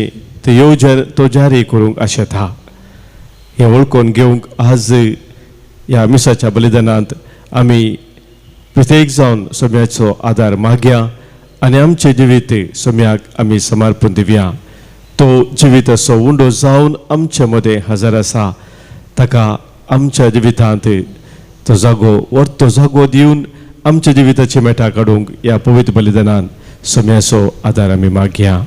ते येवजण तो जारी करूंक आशेता हे वळखून घेवंक आज ह्या मिसाच्या बलिदानांत आमी प्रत्येक जावन सोम्याचो आदार मागया आनी आमचे जिवीत सोम्याक आमी समर्पण दिवया तो जिवीत असो उंडो जावन आमचे मदें हजर आसा ताका आमच्या जिवितांत तो जागो वर्तो जागो दिवन आमच्या जिविताची मेटा काडूंक ह्या पवित्र बलिदानान सोम्याचो आदार आमी मागया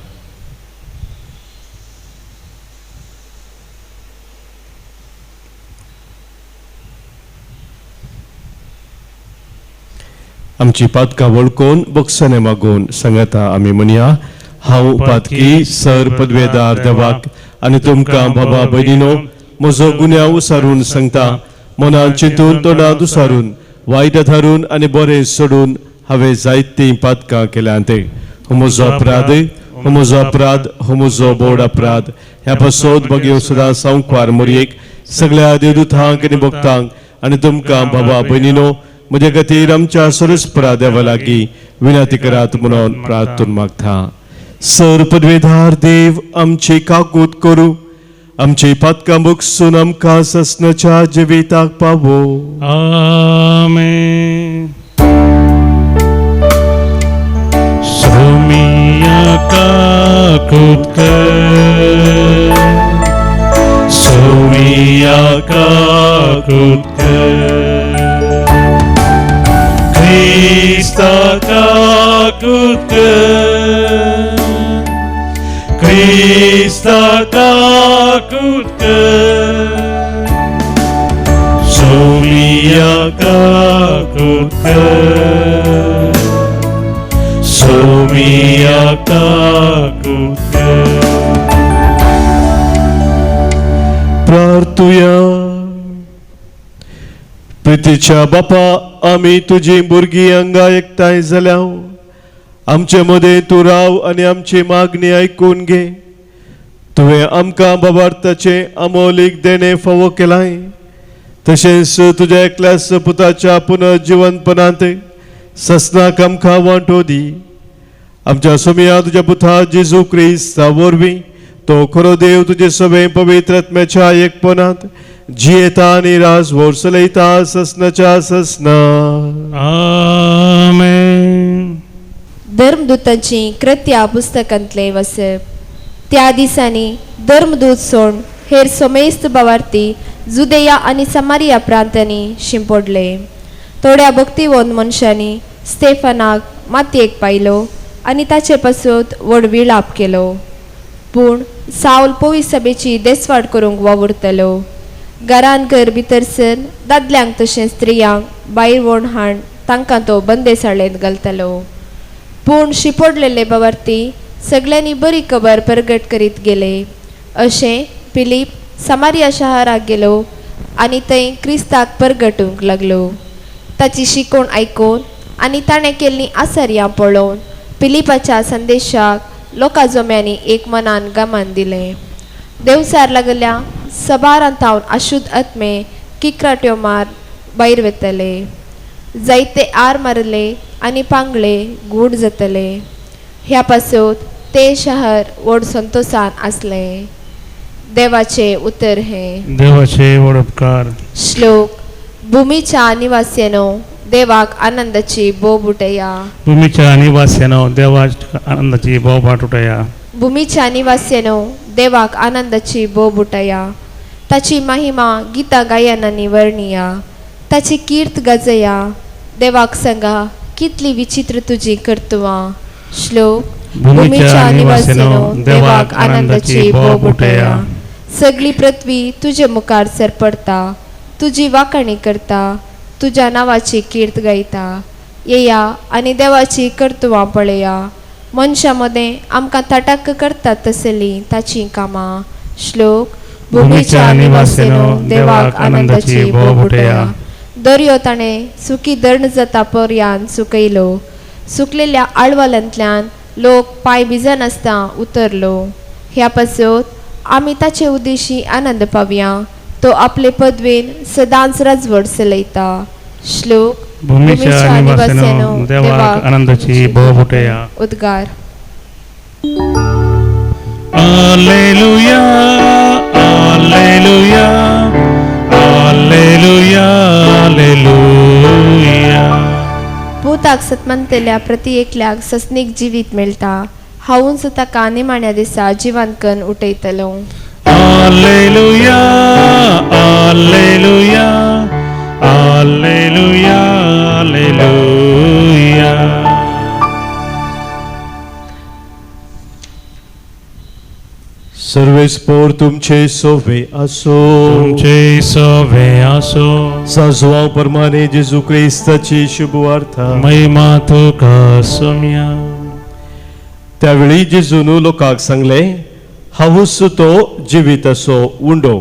आमची पातकां वळखून बक्षणे मागून सांगता आमी म्हणया हांव पातकी सर पदवेदार देवाक आनी तुमकां बाबा भयणीनो म्हजो गुन्यांव उसारून सांगता मनान चिंतून तोंडांत उसारून वायट धारून आनी बरें सोडून हांवें जायतीं पातकां केल्यांत हो म्हजो अपराध हो म्हजो अपराध हो म्हजो बोड अपराध ह्या पासोत बगयो सदां सांवकार मोरयेक सगळ्या देवदूतांक आनी भक्तांक आनी तुमकां बाबा भयणीनो म्हजे खातीर आमच्या सरस्परा देवा लागीं विनंती करात म्हणून प्रार्थून मागता सर पदवेदार देव आमची काकूत करूं आमची पातकां बगसून आमकां ससनाच्या जिविताक पावो आमेन सोमिया काकूत कर सोमिया काकूत कर Krista kakutka Krista kakutka Somia kakutka Somia kakutka प्रार्थुया प्रितीच्या बापा आमी तुजी भुरगीं हांगा एकठांय जाल्या आमचे मदें तूं राव आनी आमची मागणी आयकून घे तुवें आमकां बाबार्थाचे अमोलीक देणे फावो केलाय तशेंच तुज्या एकल्याच पुताच्या पुनर्जिवनपणांत ससनाक आमकां वांटो दी आमच्या सोमिया तुज्या पुता जेजू क्रिस्ता वरवीं तो खरो देव तुजे सगळे पवित्र आत्म्याच्या एकपणांत जियेता आनी राजभर चलयता ससनाच्या ससना आमेन धर्मदूतांची कृत्या पुस्तकांतले वसप त्या दिसांनी धर्मदूत सोड हेर सोमेस्त बावार्थी जुदेया आनी समारिया प्रांतांनी शिंपडले थोड्या भक्तिवंत मनशांनी स्तेफनाक मातयेक पायलो आनी ताचे पासून व्हड विलाप केलो पूण सावल पवित्र सभेची देसवाड करूंक वावुरतलो घरान घर भितर सर दादल्यांक तशें स्त्रियांक भायर व्हड हाण तांकां तो बंदेसाळेंत घालतलो पूण शिंपडलेले बावार्थी सगळ्यांनी बरी खबर प्रगट करीत गेले अशें फिलीप समारिया शाराक गेलो आनी थंय क्रिस्ताक परगटूंक लागलो ताची शिकोवण आयकून आनी ताणें केल्लीं आसर्यां पळोवन फिलिपाच्या संदेशाक लोकां जोम्यांनी एक मनान गमान दिलें देवसार लागल्या सबारांतावन अशुद्ध आत्मे किक्राट्यो मार भायर वेतले जायते आर मारले आनी पांगळे गूढ जातले ह्या पासून ते शहर व्हड संतोषान आसले देवाचे उतर हे देवाचे वडपकार श्लोक भूमीच्या निवास्यानो देवाक आनंदाची बोब उठया भूमीच्या निवास्यानो देवाच्या आनंदाची बोबाट उठया भूमीच्या निवास्यानो देवाक आनंदाची बोब उठया ताची महिमा गीता गायनांनी वर्णिया ताची कीर्त गजया देवाक सांगा कितली विचित्र तुजी कर्तुवां श्लोक भूमीच्या निवास्यानो देवाक आनंदाची बोब उठया सगळी पृथ्वी तुझे मुखार सरपडता तुझी वाखाणी करता तुझ्या नावाची कीर्त गायता येया आनी देवाची कर्तुवां पळया मनशा मदें आमकां तटाक करतात तसली ताची कामां श्लोक भूमीच्या निवास्यानो देवाक आनंदाची बोब उठया दर्यो ताणें सुकी दर्ण जाता पर्यान सुकयलो सुकलेल्या आळवलांतल्यान लोक पांय भिजन आसता उतरलो ह्या पासून आमी ताचे उद्देशी आनंद पावया तो आपले पदवेन सदांच राजवट चलयता श्लोक भूमीच्या निवास्यानो देवाक आनंदाची बोब उठया उद्गार Alleluia, Alleluia, Alleluia, Alleluia. भूताक सत्मंतल्या प्रति एकल्याक सस्नीक जिवीत मेळटा हांवूच ताका निमाण्या दिसा जिवंतकन उठयतलो Alleluia, Alleluia, Alleluia, Alleluia. सर्वेस्पोर तुमचे सोवे असो तुमचे सवे असो साजवांव परमाने जेजू क्रिस्ताची शुभ वार्ता महिमा तुका सोम्या. त्यावेळी जेजून लोकांक सांगले हांवूच तो जिवीत असो उंडो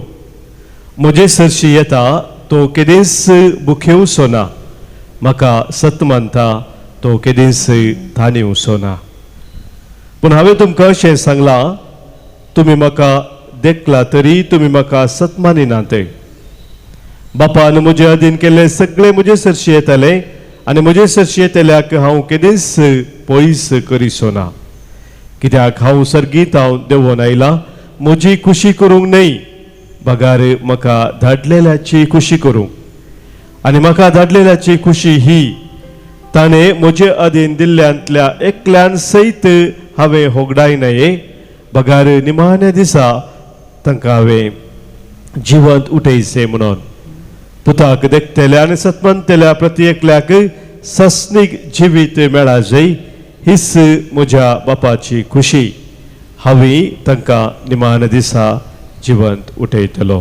म्हजे सरशी येता तो केदीस भुकेव सोना म्हाका सत मानता तो केदीस थानीव सोना पूण हांवें तुमकां अशें सांगलां तुम्ही म्हाका देखला तरी तुम्ही म्हाका सत मानिनात बापान म्हजे अधीन केल्ले सगळे म्हजे सरशी येतले आनी म्हजे सरशी येतल्याक हांव केदीस पयस करिसोना कित्याक हांव सर्गीत हांव देंवोन आयला म्हजी खुशी करूंक न्हय बगार म्हाका धाडलेल्याची खुशी करूंक आनी म्हाका धाडलेल्याची खुशी ही ताणें म्हजे अधीन दिल्ल्यांतल्या एकल्यान सयत हांवें होगडाय न्हय बगार निमाण्या दिसा तांकां हांवें जिवंत उठयचे म्हणून पुताक देखतेल्या आनी सत्मंतल्या प्रति एकल्याक सस्नीक जिवीत मेळा जय हीच म्हज्या बापाची खुशी हांवें तांकां निमाण्या दिसा जिवंत उठयतलो.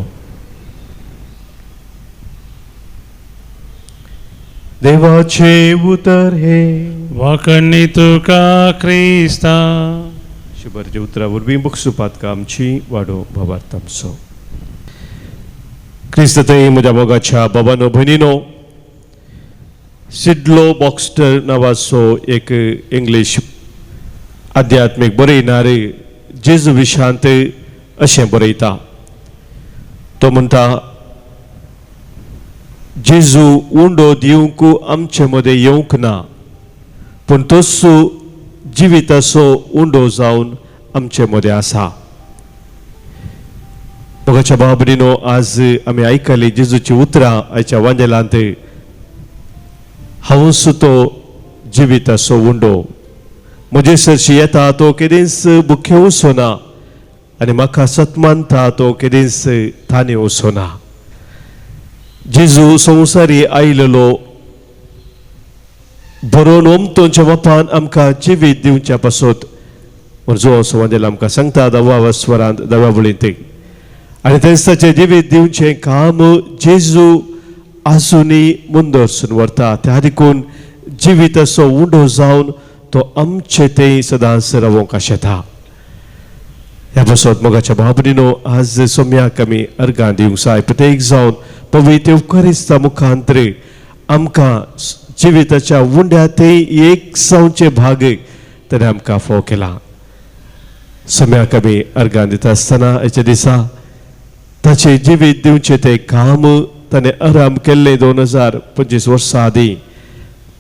देवाचे उतर हे वाकणी तुका क्रिस्ता शुभरचे उतरा वरवीं बुकसुपातका आमची वाडो भावार्थ आमचो क्रिस्त थंय म्हज्या मोगाच्या बाबानो भयणीनो सिडलो बॉक्स्टर नांवाचो एक इंग्लीश आध्यात्मीक बरयणार जेजू विशांत अशें बरयता तो म्हणटा जेजू उंडो दिवंक आमचे मदें येवंक ना पूण तोच जिविताचो उंडो जावन आमचे मदें आसा. मोगाच्या बाबडीनो आज आमी आयकली जेजूची उतरां आयच्या वांजेलांत हांवूच तो जिविताचो उंडो म्हजे सरशी येता तो केदीस भुकेव वचोना आनी म्हाका सतमानता तो केदीस थानी वचोना. जेजू संवसारी आयिल्लो बरोवन ओमतोच्या बापान आमकां जिवीत दिवच्या पासत जो असो वांजेला आमकां सांगता 10व्या स्वरांत 10व्या वळींत आनी तेच ताचें जिवीत दिवचें काम जेजू आजुनी मुंदरसून व्हरता त्या देखून जिविताचो उंडो जावन तो आमचे थंय सदांच रावोंक आशेता. ह्या पासत मोगाच्या भावनीनो आज सोम्याक आमी अर्गां दिवंक जाय प्रत्येक जावन पवित्र युवकारिस्ता मुखांतर आमकां जिविताच्या उंड्या थंय एक जावचे भाग ताणें आमकां फोव केला. सम्याक आमी अर्गां दिता आसतना हेच्या दिसा ताचे जिवीत दिवचे ते काम ताणें आराम केल्ले 2025 वर्सां आदीं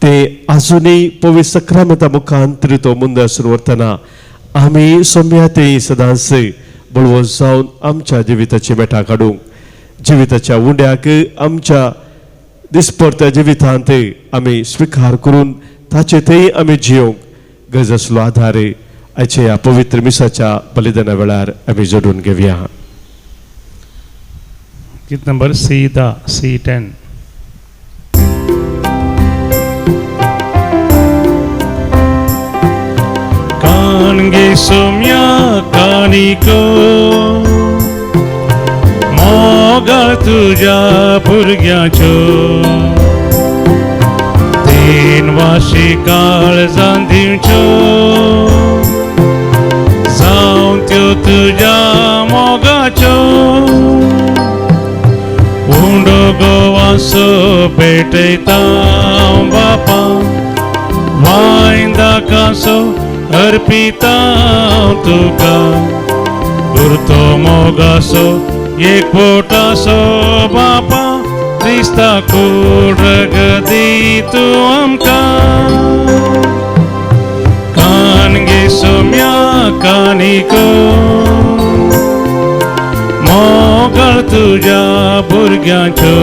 ते आजुनूय पवित्र सक्रामेंता मुखांतर तो मुंदर वरतना आमी सोम्या ते सदांच बळवो जावन आमच्या जिविताची मेटां काडूंक जिविताच्या उंड्याक आमच्या दिसपरत्या जिवितांत आमी स्विकार करून ताचे थंय आमी जियोंक गरज आसलो आधार आयचे ह्या पवित्र मिसाच्या बलिदाना वेळार आमी जोडून घेवया. गीत नंबर C10. कानगे सोम्या कानिको मोगाळ तुझ्या भुरग्याच्यो तीन वाशी काळजां दिवच्यो जावं त्यो तुझ्या मोगाच्यो उंडो गोवासो पेटयता बापा वायंदा कासो अर्पिता तुका उरतो मोगासो एक पोटासो बापा क्रिस्ता कुडगदी तू आमकां कानगे सोम्या कानिको मोगाळ तुझ्या भुरग्याच्यो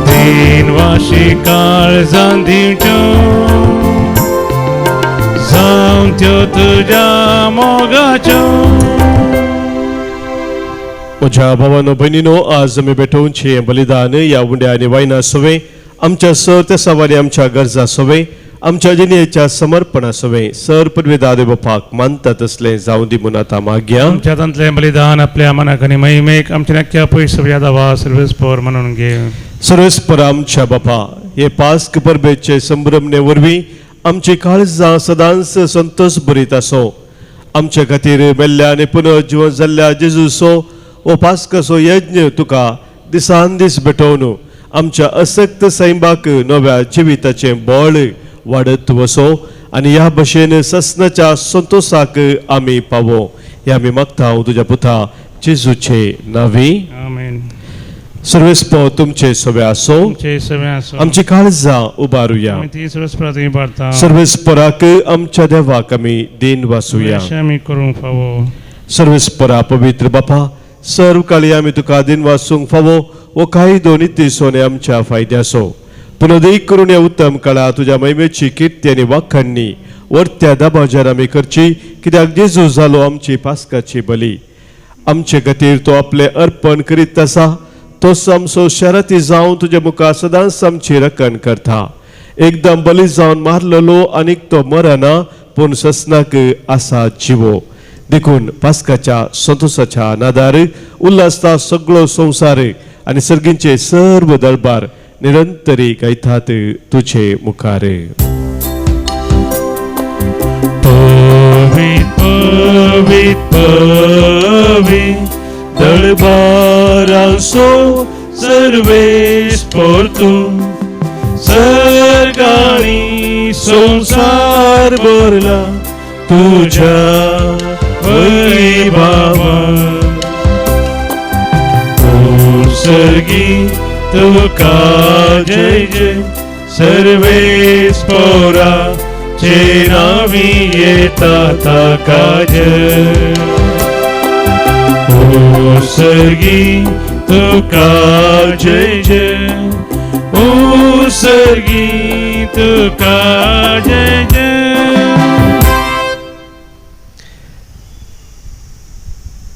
दीन वाशी काळजां दिवच्यो जावं त्यो तुझ्या मोगाच्यो. म्हज्या भावानो भयणीनो आज आमी भेटोवची हें बलिदान ह्या उंड्या आनी वायना सोवे आमच्या सर ते सवारी आमच्या गरजा सोवे आमच्या जिणेच्या समर्पणा सोवे सर पदवी दादे बापाक मानता तसलें जावं दी म्हूण आतां मागया. आमच्या तांतलें बलिदान आपल्या मनाक आनी महिमेक आमच्या नक्क्या पयस यादवा सर्वेस्पोर म्हणून घे. सर्वेस्पर आमच्या बापा हे पास्क परबेचे संभ्रमणे वरवीं आमची काळजां सदांच संतोष भरीत आसो आमचे खातीर मेल्ल्या आनी पुनर्जीवन जाल्ल्या जेजूसो ओ पास्कसो यज्ञ तुका दिसान दीस भेटोवन आमच्या असक्त सैमाक नव्या जिविताचें बळ वाडत वसो आनी ह्या भशेन ससनाच्या संतोषाक आमी पावो हे आमी मागता तुज्या पुता जेजूचे नांवी आमेन. सर्वेस्प तुमचे सोवे आसो तुमचे सगळे आसो आमची काळजां उबारुया आमी ती सर्वेस्परा तुम्ही पाडता सर्वेस्पराक आमच्या देवाक आमी दिन वासुया. अशें आमी करूंक फावो. सर्वेस्परा पवित्र बापा सर्व काळी आमी तुका दिन वासूंक फावो वो काही दोनी दिसोने आमच्या फायद्याचो पुनोदीक करून ह्या उत्तम काळा तुज्या महिमेची किर्ती आनी वाखाणणी वर्त्या दाबाजार आमी करची कित्याक जेजू जालो आमची पास्काची बली आमचे खातीर तो आपले अर्पण करीत आसा तोच आमचो शराती जावन तुज्या मुखार सदांच आमची रखण करता. एकदम बली जावन मारलेलो आनीक तो मरना पूण ससनाक आसा जिवो देखून पास्काच्या संतोषाच्या नादार उल्हासता सगळो संवसार आनी सर्गींचे सर्व दळबार निरंतरी गायतात तुझे मुखार. पवित पवित पवित दळबारांचो सर्वेस्पर तूं सर्गांनी संसार भरला तुझ्या वैभवान सर्गी तुका जय जय सर्वेस्परा चे नावी येता ताका जय सर्गी तुका जय जय सर्गी तुका जय जय.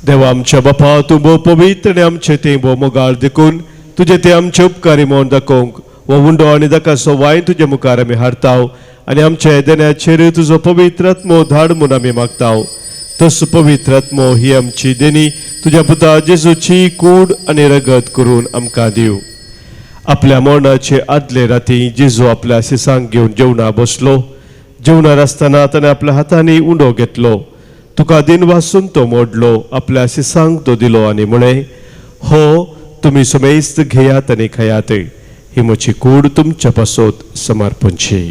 देवा आमच्या बापा तूं भोव पवित्र आनी आमचे ते भोव मोगाळ देखून तुजे ते आमचे उपकारी म्हूण दाखोवंक वो उंडो आनी दाकासो वायन तुजे मुखार आमी हाडटाव आनी आमच्या देण्याचेर तुजो पवित्र आत्मो धाड म्हूण आमी मागताव. तस पवित्र आत्मो ही आमची देणी तुज्या पुता जेजूची कूड आनी रगत करून आमकां दिव. आपल्या मरणाचे आदले राती जेजू आपल्या सिसांक घेवन जेवणा बसलो जेवणार आसतना ताणें आपल्या हातांनी उंडो घेतलो तुका दिन वासून तो मोडलो आपल्या सिसांक तो दिलो आनी म्हळें हो तुमी समेस्त घेयात आनी खयात ही म्हजी कूड तुमच्या पासत समर्पणची.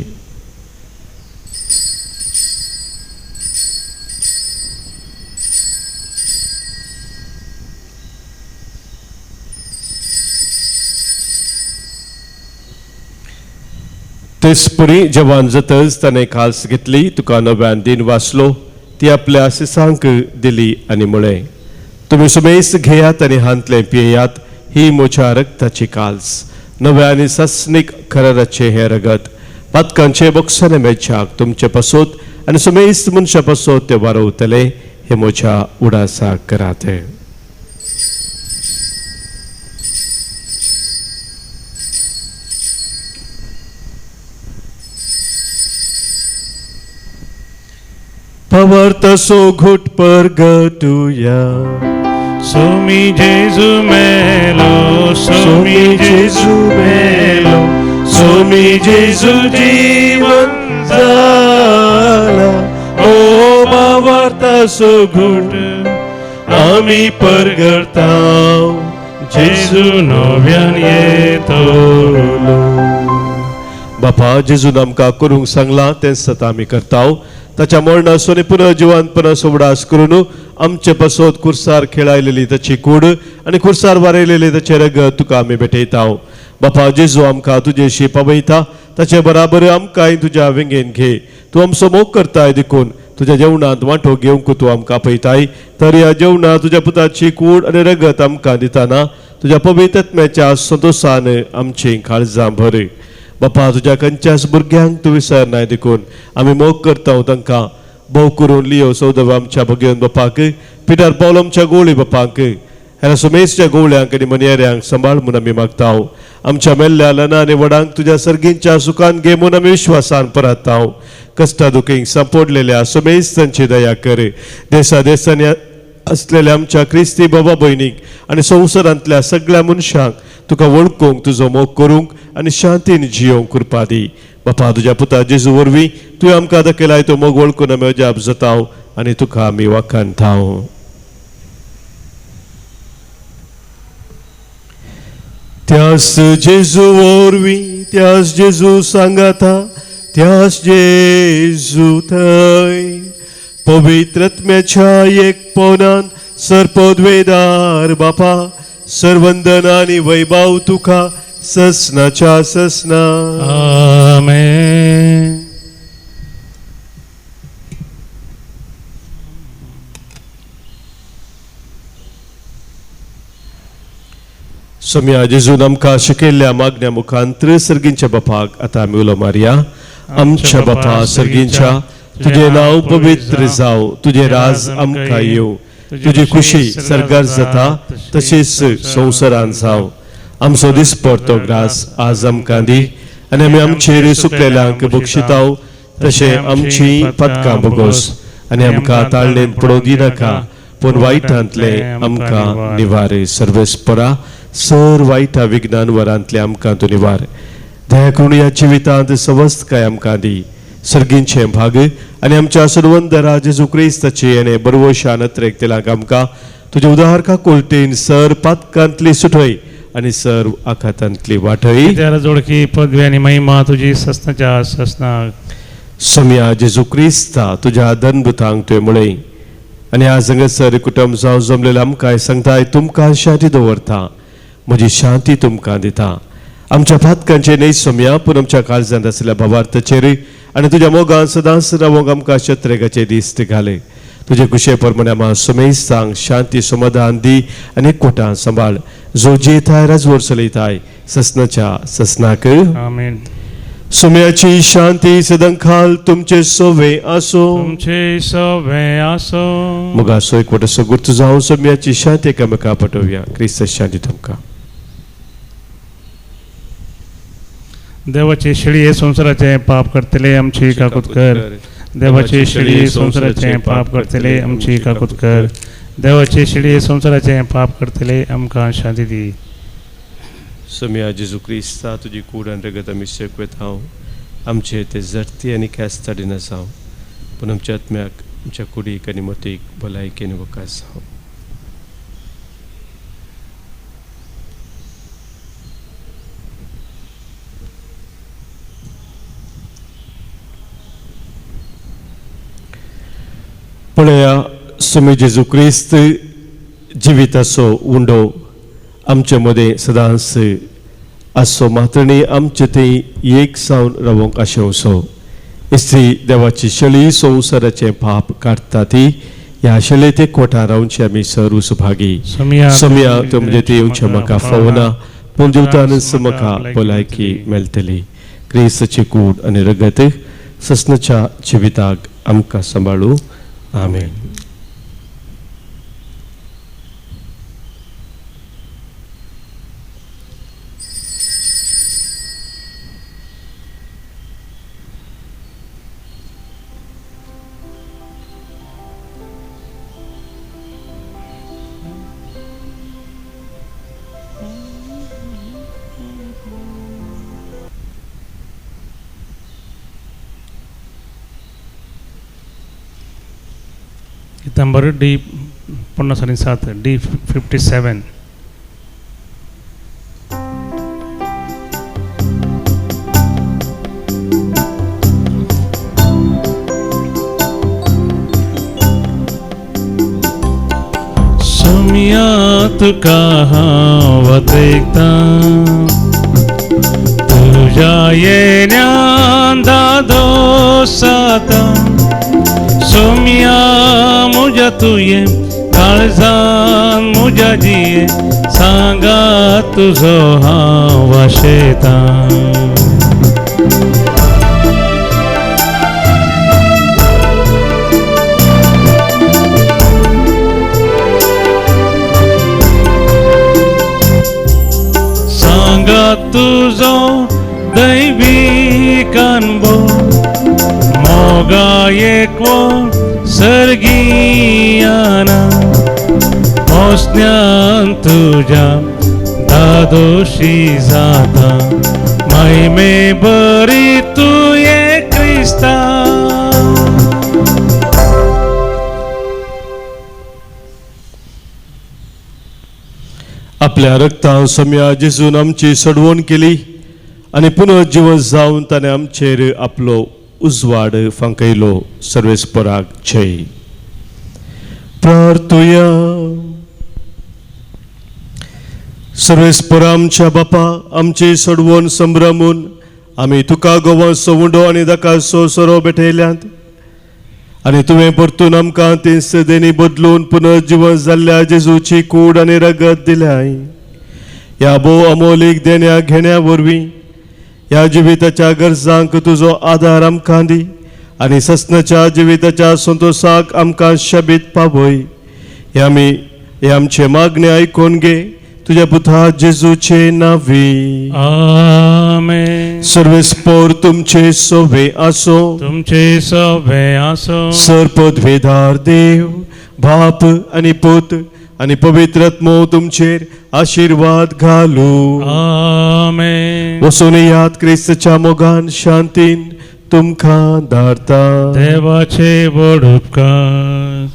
तेचपरी जवान जातच ताणें खास घेतली तुका नव्यान दिन वाचलो ती आपल्या आशिसांक दिली आनी म्हळें तुमी सुमेस घेयात आनी हांतलें पियेयात ही म्हज्या रक्ताची काल्स नव्या आनी सस्नीक खराराचें हें रगत पातकांचे बोक्साने मेळच्याक तुमचे पासोत आनी सुमेस मनशा पासोत ते वारवतले हे म्हज्या उडासाक करात. Pavartaso घुट परगटुया सोमी जेजू मेलो सोमी जेजू मेलो सोमी जेजू जीवन जाला ओ पावार्तासो घुट आमी परगटाव जेजू नव्यान येतलो. बापा जेजून आमकां करूंक सांगलां तें सत आमी करताव ताच्या मरणासून पुनः जिवंतपणाचो उडास करून आमचे पासोत खुर्सार खेळायलेली ताची कूड आनी खुर्सार वारयलेली ताचे रगत तुका आमी भेटयताव. बापा जेजू आमकां तुजेशी पावयता ताचे बराबर आमकांय तुज्या विंगेन घे. तूं आमचो मोग करताय देखून तुज्या जेवणांत वांटो घेवंक तूं आमकां आपयताय तर ह्या जेवणांत तुज्या पुताची कूड आनी रगत आमकां दिताना तुज्या पवित्र आत्म्याच्या संतोशान आमची काळजां भर. बापा तुज्या खंयच्याच भुरग्यांक तूं विसरनाय देखून आमी मोग करता तांकां भोव करून लियो सौदव आमच्या भगियन बापाक पिटर पौल आमच्या गोळी बापाक हेरा सुमेशच्या गोवळ्यांक आनी मनेऱ्यांक सांबाळ म्हूण आमी मागताव. आमच्या मेल्ल्या ल्हान आनी व्हडांक तुज्या सर्गींच्या सुखान घे म्हूण आमी विश्वासान परताव. कश्टा दुखींक सांपोडलेल्या सुमेश तांची दया कर. देसा देशांनी असलेल्या आमच्या क्रिस्ती बाबा भयणीक आनी संवसारांतल्या सगळ्या मनशांक तुका वळखूंक तुजो मोग करूंक आनी शांतीन जियोंक कृपा दी. बापा तुज्या पुता जेजू वरवीं तुवें आमकां दाखयलाय तो मोग वळखून आमी अजाप जाताव आनी तुका आमी वखाणताव. त्यास जेजू वरवीं त्यास जेजू सांगाता त्यास जेजू थंय पवित्र आत्म्याच्या एकपणान सरपदवेदार बापा सर्वंदन आनी वैभव तुका ससनाच्या ससना. आमेन. सोम्या जेजून आमकां शिकयल्ल्या मागण्या मुखांतर सर्गींच्या बापाक आतां आमी उलो मारया. आमच्या बापा सर्गींच्या तुझे नाव पवित्र जाव तुझे राज आमकां येव तुझी खुशी सर्गार जाता तशीच संवसारांत जाव. आमचो दिसपडतो ग्रास आज आमकां दी आनी आमी आमचेर सुकलेल्यांक बक्षिताव तशें आमची पदकां भोगोस आनी आमकां ताळणेन पडोवं दिनाका पूण वायटांतले आमकां निवार. सर्वेस्परा सर वायटा विघ्नान वरांतले आमकां तूं निवार. दया करून ह्या जिवितांत सवस्थकाय आमकां दी. सर्गींचे भाग आनी आमच्या सर्वंदरा जेजू क्रिस्ताची आनी बरवशान नत्रेक आमकां तुज्या उदारका कोलटेन सर पातकांतली सुटय आनी सर आखातांतली वाटय. त्याला जोडकी पदवी आणि महिमा तुझी ससनाच्या ससनाक. सोम्या जेजू क्रिस्ता तुज्या अदनभुतांक तुवें म्हळें आनी आज हांगासर कुटुंब जावं जमलेल्या आमकां सांगताय तुमकां शांती दवरता म्हजी शांती तुमकां दिता. आमच्या पातकांचे न्हय सोम्या पूण आमच्या काळजांत आसलेल्या भावार्थाचेर आनी तुज्या मोगान सदांच रावोंक आमकां शत्रेगाचे दीस घाले. तुजे कुशे प्रमाणे आमकां सुमेस्तांक शांती समाधान दी आनी एकवटान सांबाळ जो जेताय राजवड चलयताय ससनाच्या ससनाक. आमेन. सोम्याची शांती सदांखाल तुमचे सोवे आसो. तुमचे सवे आसो. मोगासो एकवटाचो गुर्त जावं सोम्याची शांती एकामेकां पटोवया. क्रिस्त शांती तुमकां. देवाची शिडी हे संसाराचे पाप करतले आमची काकूत कर. देवाची शिडी संसाराचे पाप करतले आमची काकूत कर. देवाची शिडी संसाराचे पाप करतले आमकां शांती दी. सोम्या जेजू क्रिस्ता तुजी कूड आनी रगत आमी शेकवेत हांव आमचे ते जर्ती आनी ख्यास्ताडीन आसाव पूण आमच्या आत्म्याक आमच्या कुडीक आनी मतीक भलायकेन वकास हांव. पळया सोमी जेजू क्रिस्त जिविताचो उंडो आमचे मदें सदांच आसो मात्रणी आमचे ते एक जावन रावंक आशेवसो. इस्त्री देवाची शळी संवसाराचे पाप काडटा ती ह्या शळयेते कोटा रावची आमी सर्व सुभागी. सोम्या तुमचे ते येवचे म्हाका फावना पूण दिवतानच म्हाका भलायकी मेळटली. क्रिस्ताची कूड आनी रगत ससनाच्या जिविताक आमकां सांबाळू. आमेन. नंबर डी पुन्हा सारी 7 D57. सोमिया तुका हांव देखता तुझ्या येण्यान दादोसाता. सोमिया मुझ्या तुये काळजान मुझ्या जिये सांगा तुझो हांव वाशेता. सांगा तुझो दैवी कानबो मोगा एकवो सर्गियाना. ओसण्यान तुझ्या दादोशी जाता महिमे बरी तुये क्रिस्ता. आपल्या रक्तान सोम्या जेजून आमची सडवण केली आनी पुनर्जीवन जावन ताणें आमचेर आपलो उजवाड फांकयलो. सर्वेस्पराक जय. प्रार्थुया. सर्वेस्परा आमच्या बापा आमची सडवण संभ्रमून आमी तुका गोवांचो उंडो आनी दाकाचो सोरो भेटयल्यात आनी तुवें परतून आमकां ते सदेनी बदलून पुनर्जीवन जाल्ल्या जेजूची कूड आनी रगत दिल्याय. ह्या भोव अमोलीक देण्या घेण्या वरवीं ह्या जिविताच्या गरजांक तुजो आदार आमकां दी आनी ससनाच्या जिविताच्या संतोषाक आमकां शबीत पावय. हे आमचे मागणे आयकून घे तुझ्या पुता जेजूचे नावी. आमेन. सर्वेस्पोर तुमचे सोवे आसो. तुमचे सोवे आसो. सर्पद्वेदार देव बाप आनी पुत आनी पवित्र आत्मो तुमचेर आशीर्वाद घालू. आमेन. वचून यात क्रिस्ताच्या मोगान शांतीन तुमकां धाडटा. देवाचे व्हड उपकार.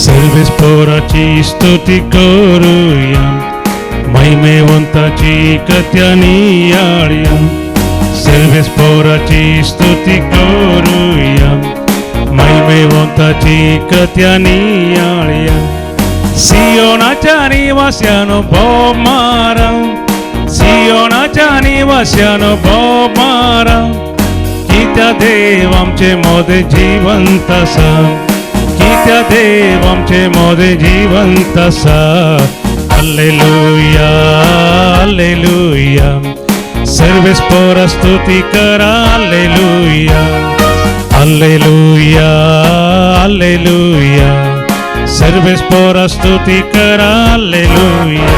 सर्वेस्पोराची स्तुती करूया महिमेवंताची कत्यानी याळया. सर्वेस्पोराची स्तुती करूया महिमेवंताची कत्यानी याळया. सियोनाच्या निवास्यानो भोव मारा. सियोनाच्या निवास्यानो भोव मारा. कित्या देव आमचे मोदे जिवंत आसा. कित्या देव आमचे मोदे जिवंत आसा. Hallelujah hallelujah. सर्वेस्पोरा स्तुती करा. Hallelujah hallelujah hallelujah. सर्वेस्पोरा स्तुती करा. हालेलुया.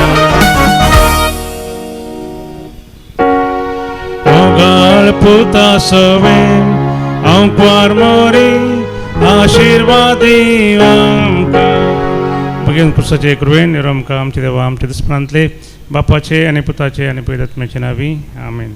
मोगाळ पुता सोवे आमकां मोरी आशीर्वादी आमकां. भगवान कृष्णाचे कृपेन निरोमका आमचे देवा आमचे दुस्मनांतले बापाचे आनी पुताचे आनी पवित्र आत्म्याचे नावी. आमेन.